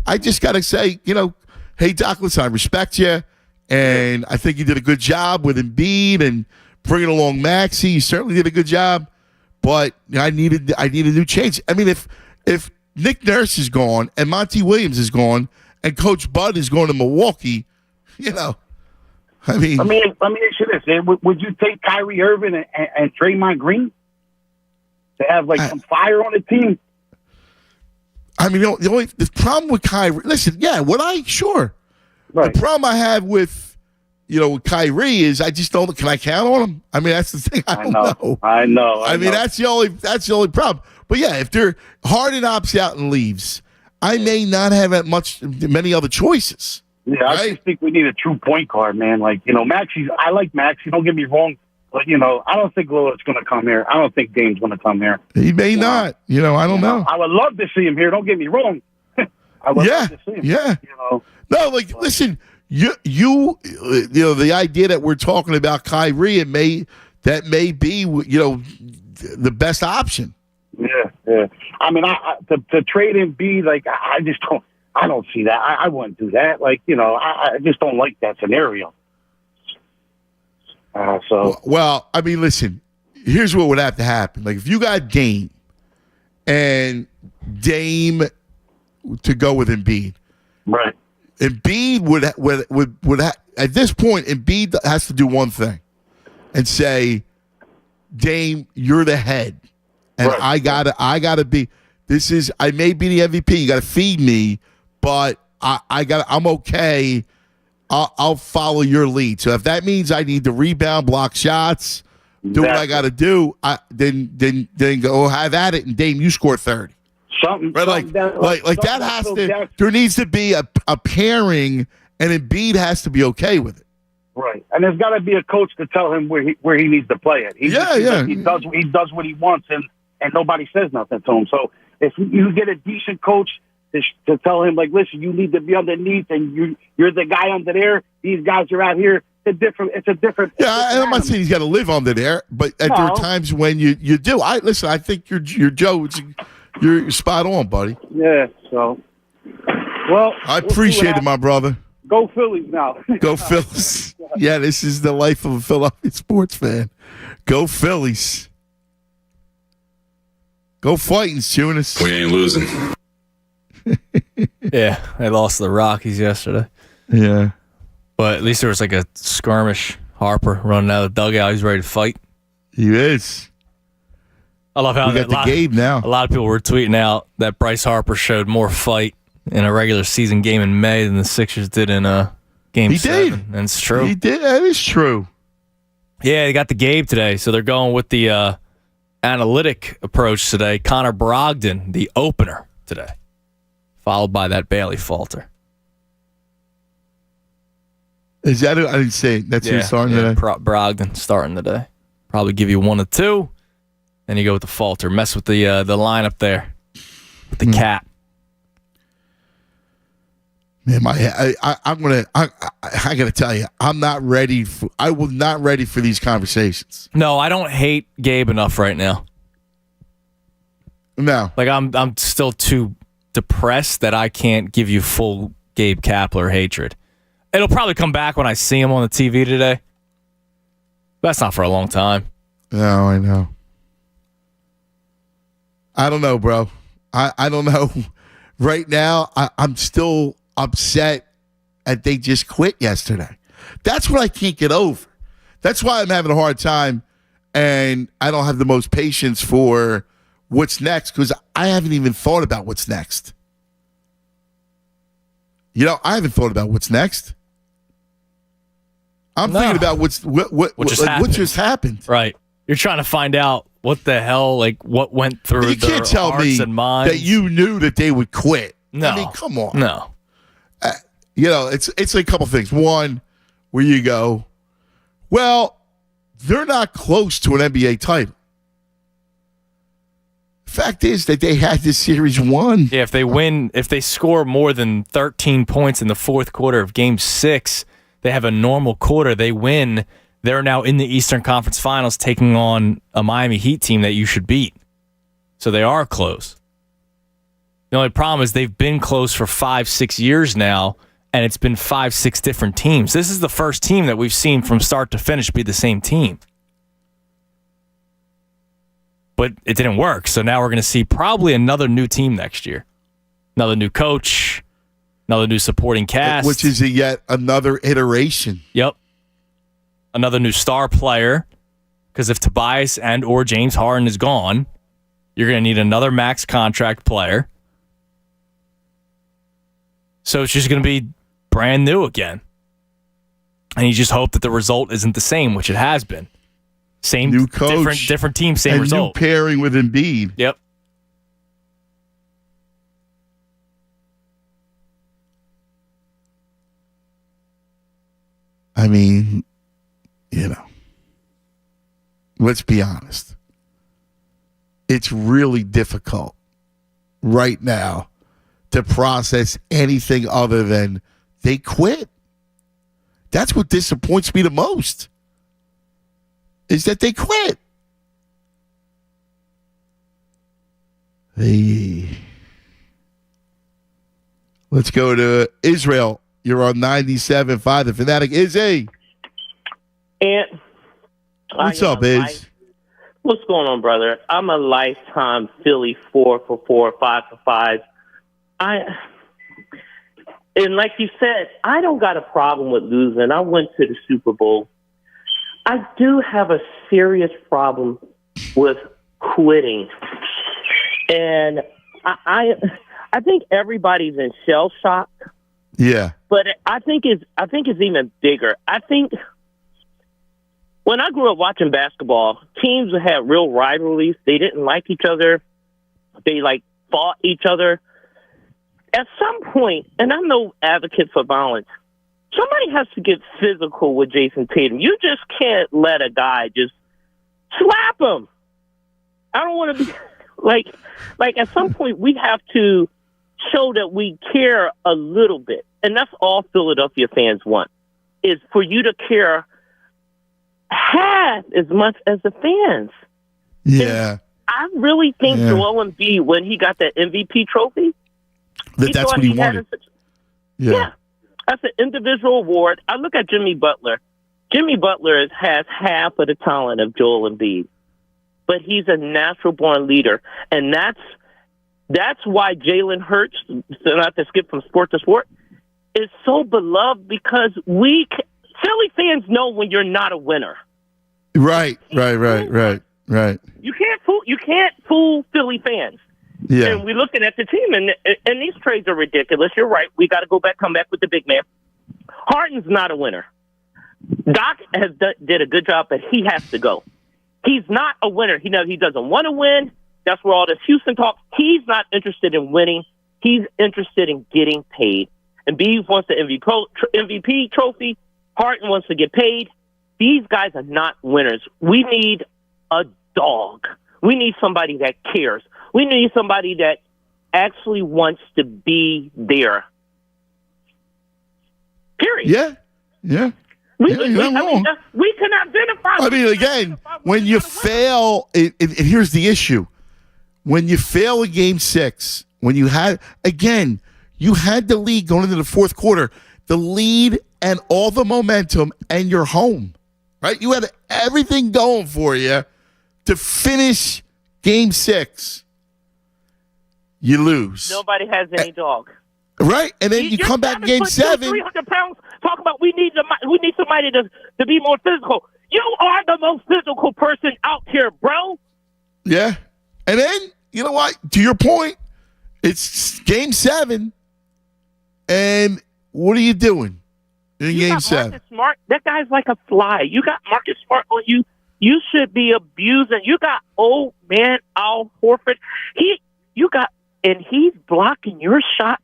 I just got to say, you know, hey, Doc, listen, I respect you, and I think you did a good job with Embiid and bringing along Maxey. You certainly did a good job, but I needed a new change. I mean, if Nick Nurse is gone and Monty Williams is gone and Coach Bud is going to Milwaukee, you know, I mean, let me ask you this: would you take Kyrie Irving and Draymond Green to have like some fire on the team? I mean, the problem with Kyrie. Listen, yeah, sure. Right. The problem I have with Kyrie is I just don't. Can I count on him? I mean, that's the thing. I don't know. I know. I mean, that's the only problem. But yeah, if Harden opts out and leaves, I may not have many other choices. Yeah, right? I just think we need a true point guard, man. Like, Maxey, I like Maxey, don't get me wrong, but, I don't think Lillard's going to come here. I don't think Dame's going to come here. He may not. I don't know. I would love to see him here. Don't get me wrong. I would love to see him. Yeah. No, listen, the idea that we're talking about Kyrie, that may be, the best option. Yeah. I mean, to trade Embiid, like, I don't see that. I wouldn't do that. Like, I just don't like that scenario. Well, I mean, listen, here's what would have to happen. Like, if you got Dame and Dame to go with Embiid, right? Embiid would at this point, Embiid has to do one thing and say, Dame, you're the head, and right. I gotta be. I may be the MVP. You got to feed me. But I'm okay. I'll follow your lead. So if that means I need to rebound, block shots, do what I got to do, then go have at it. And Dame, you score 30. Something right? Like that has to. There needs to be a pairing, and Embiid has to be okay with it. Right, and there's got to be a coach to tell him where he needs to play it. He does what he wants, and nobody says nothing to him. So if you get a decent coach to tell him, like, listen, you need to be underneath, and you're the guy under there. These guys are out here. It's a different. Yeah, I'm not saying he's got to live under there, but there are times when you do. I think you're Joe. You're spot on, buddy. Yeah. So, well, I appreciate it, my brother. Go Phillies now. Go Phillies. Yeah, this is the life of a Philadelphia sports fan. Go Phillies. Go fighting, Tunis. We ain't losing. Yeah, they lost to the Rockies yesterday. Yeah. But at least there was like a skirmish. Harper running out of the dugout. He's ready to fight. He is. I love how we got the Gabe now. A lot of people were tweeting out that Bryce Harper showed more fight in a regular season game in May than the Sixers did in Game 7. And it's true. He did. That is true. Yeah, they got the Gabe today, so they're going with the analytic approach today. Connor Brogdon, the opener today, followed by that Bailey Falter. Is that? I didn't say it. That's who's starting today. Brogdon starting today. Probably give you 1 or 2. Then you go with the Falter. Mess with the lineup there with the cap. Man, I gotta tell you, I'm not ready. I was not ready for these conversations. No, I don't hate Gabe enough right now. No, like I'm still too depressed that I can't give you full Gabe Kapler hatred. It'll probably come back when I see him on the TV today. That's not for a long time. No, I know. I don't know, bro. I don't know. Right now, I'm still upset that they just quit yesterday. That's what I can't get over. That's why I'm having a hard time, and I don't have the most patience for what's next because I haven't even thought about what's next. I haven't thought about what's next. I'm thinking about what just happened. Right. You're trying to find out what the hell, what went through you their can't tell hearts me and minds. that you knew that they would quit. No. I mean, come on. No. It's a couple things. One, where you go, well, they're not close to an NBA title. Fact is that they had this series won. Yeah, if they score more than 13 points in the fourth quarter of Game 6, they have a normal quarter, they win. They're now in the Eastern Conference Finals taking on a Miami Heat team that you should beat. So they are close. The only problem is they've been close for 5-6 years now, and it's been 5-6 different teams. This is the first team that we've seen from start to finish be the same team. But it didn't work, so now we're going to see probably another new team next year. Another new coach, another new supporting cast. Which is yet another iteration. Yep. Another new star player, because if Tobias and or James Harden is gone, you're going to need another max contract player. So it's just going to be brand new again. And you just hope that the result isn't the same, which it has been. Same new coach, different team, same result. New pairing with Embiid. Yep. I mean, let's be honest. It's really difficult right now to process anything other than they quit. That's what disappoints me the most, is that they quit. Let's go to Israel. You're on 97.5 The Fanatic. Izzy. And what's up, Iz? What's going on, brother? I'm a lifetime Philly 4 for 4, 5 for 5. And like you said, I don't got a problem with losing. I went to the Super Bowl. I do have a serious problem with quitting. And I think everybody's in shell shock. Yeah. But I think it's even bigger. I think when I grew up watching basketball, teams had real rivalries. They didn't like each other. They fought each other. At some point, and I'm no advocate for violence, somebody has to get physical with Jason Tatum. You just can't let a guy just slap him. I don't want to be like at some point we have to show that we care a little bit. And that's all Philadelphia fans want, is for you to care half as much as the fans. Yeah. And I really think Joel Embiid, when he got that MVP trophy, that's what he wanted. Yeah. That's an individual award. I look at Jimmy Butler. Jimmy Butler has half of the talent of Joel Embiid, but he's a natural-born leader. And that's why Jalen Hurts, not to skip from sport to sport, is so beloved, because Philly fans know when you're not a winner. Right. You can't fool Philly fans. Yeah. And we're looking at the team, and these trades are ridiculous. You're right. We got to come back with the big man. Harden's not a winner. Doc did a good job, but he has to go. He's not a winner. He doesn't want to win. That's where all this Houston talk. He's not interested in winning. He's interested in getting paid. And B wants the MVP trophy. Harden wants to get paid. These guys are not winners. We need a dog. We need somebody that cares. We need somebody that actually wants to be there. Period. Yeah. We can identify. I mean, again, when you fail, and here's the issue. When you fail in Game 6, when you had the lead going into the fourth quarter, the lead and all the momentum, and you're home, right? You had everything going for you to finish Game 6. You lose. Nobody has any dog. Right, and then you come back in Game 7. 300 pounds. Talk about we need somebody to be more physical. You are the most physical person out here, bro. Yeah, and then you know what? To your point, it's Game 7, and what are you doing in Game 7? Marcus Smart. That guy's like a fly. You got Marcus Smart on you. You should be abusing. You got old man Al Horford. He's blocking your shot.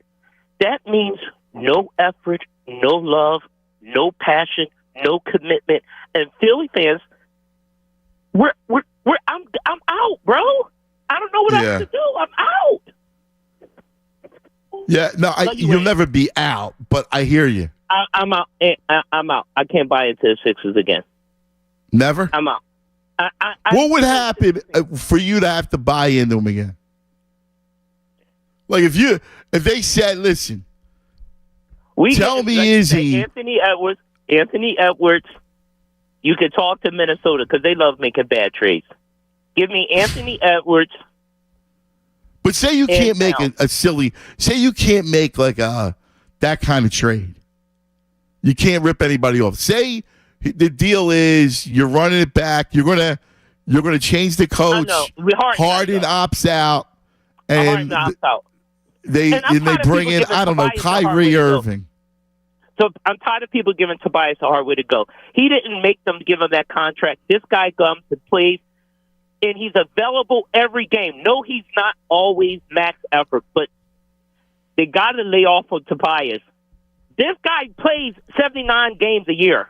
That means no effort, no love, no passion, no commitment. And Philly fans, I'm out, bro. I don't know what else to do. I'm out. Yeah, no, you'll never be out, but I hear you. I'm out. I'm out. I can't buy into the Sixers again. Never? I'm out. What would happen for you to have to buy into them again? Like if they said, listen, tell me, Izzy. Anthony Edwards, you can talk to Minnesota because they love making bad trades. Give me Anthony Edwards. But say you can't make say you can't make like that kind of trade. You can't rip anybody off. Say the deal is you're running it back. You're gonna change the coach. Harden opts out, and they bring in Kyrie Irving. So I'm tired of people giving Tobias a hard way to go. He didn't make them give him that contract. This guy comes and plays, and he's available every game. No, he's not always max effort, but they got to lay off of Tobias. This guy plays 79 games a year.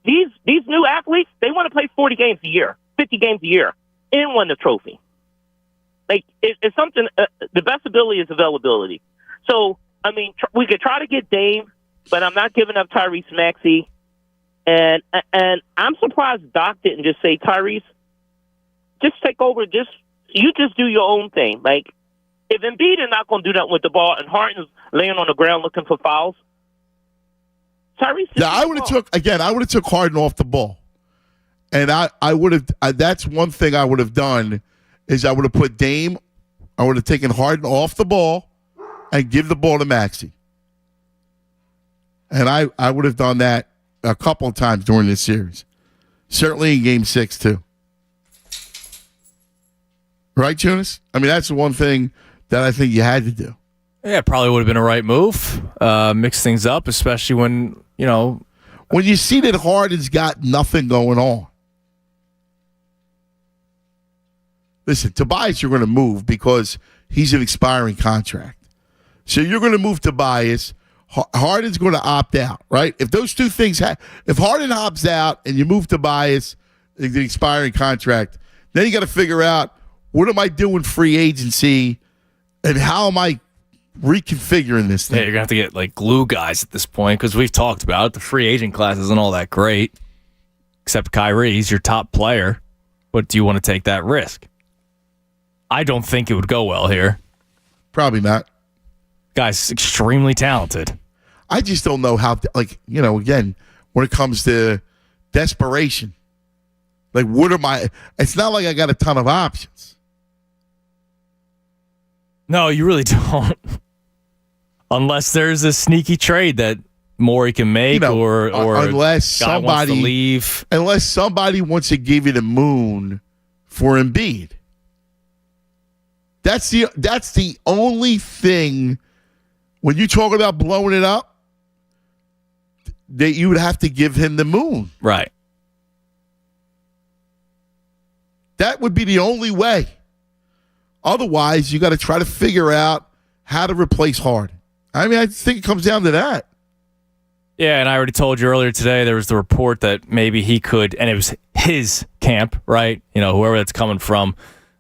These new athletes, they want to play 40 games a year, 50 games a year, and win the trophy. Like, it's something, the best ability is availability. So, I mean, we could try to get Dame, but I'm not giving up Tyrese Maxey. And I'm surprised Doc didn't just say, Tyrese, just take over. You just do your own thing. Like, if Embiid is not going to do that with the ball and Harden's laying on the ground looking for fouls, Tyrese. Yeah, I would have took Harden off the ball, and I would have. That's one thing I would have done is I would have put Dame. I would have taken Harden off the ball and give the ball to Maxey, and I would have done that a couple of times during this series, certainly in Game 6 too. Right, Jonas? I mean, that's the one thing that I think you had to do. Yeah, probably would have been a right move. Mix things up, especially when, when you see that Harden's got nothing going on. Listen, Tobias, you're going to move because he's an expiring contract. So you're going to move Tobias. Harden's going to opt out, right? If those two things if Harden opts out and you move Tobias, the expiring contract, then you got to figure out, what am I doing free agency and how am I reconfiguring this thing? Yeah, you're going to have to get like glue guys at this point because we've talked about it. The free agent class isn't all that great, except Kyrie. He's your top player. But do you want to take that risk? I don't think it would go well here. Probably not. Guy's extremely talented. I just don't know how, again, when it comes to desperation, like what am I? It's not like I got a ton of options. No, you really don't. Unless there's a sneaky trade that Morey can make, or unless somebody wants to leave. Unless somebody wants to give you the moon for Embiid. That's the only thing when you talk about blowing it up that you would have to give him the moon. Right. That would be the only way. Otherwise, you got to try to figure out how to replace Harden. I mean, I think it comes down to that. Yeah, and I already told you earlier today there was the report that maybe he could, and it was his camp, right? Whoever that's coming from,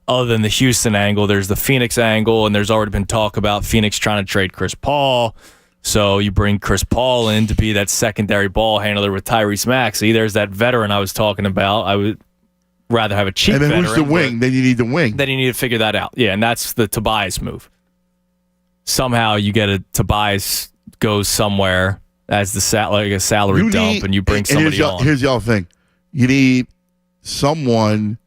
other than the Houston angle, there's the Phoenix angle, and there's already been talk about Phoenix trying to trade Chris Paul. So you bring Chris Paul in to be that secondary ball handler with Tyrese Maxey. There's that veteran I was talking about. I would rather have a cheap veteran. And then who's the wing? Then you need the wing. Then you need to figure that out. Yeah, and that's the Tobias move. Somehow you get a Tobias goes somewhere as a salary dump, and you bring somebody on. Here's the other thing. You need someone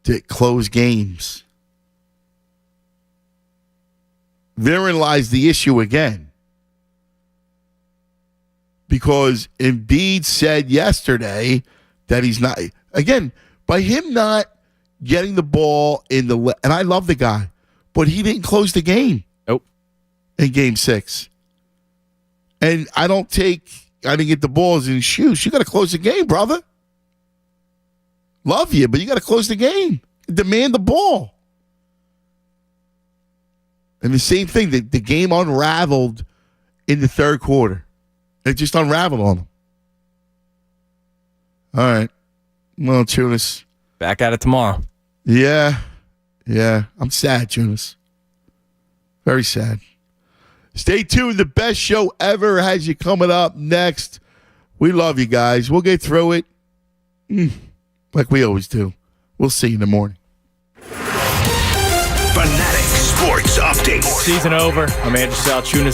to close games. Therein lies the issue again. Because Embiid said yesterday that he's not, again, by him not getting the ball in the and I love the guy, but he didn't close the game. Nope. In Game 6. And I didn't get the balls in his shoes. You got to close the game, brother. Love you, but you got to close the game. Demand the ball. And the same thing, the game unraveled in the third quarter. It just unraveled on them. All right. Well, Tunis. Back at it tomorrow. Yeah. I'm sad, Tunis. Very sad. Stay tuned. The best show ever has you coming up next. We love you guys. We'll get through it like we always do. We'll see you in the morning. Fanatic Sports Update. Season over. I'm Andrew Salchunas.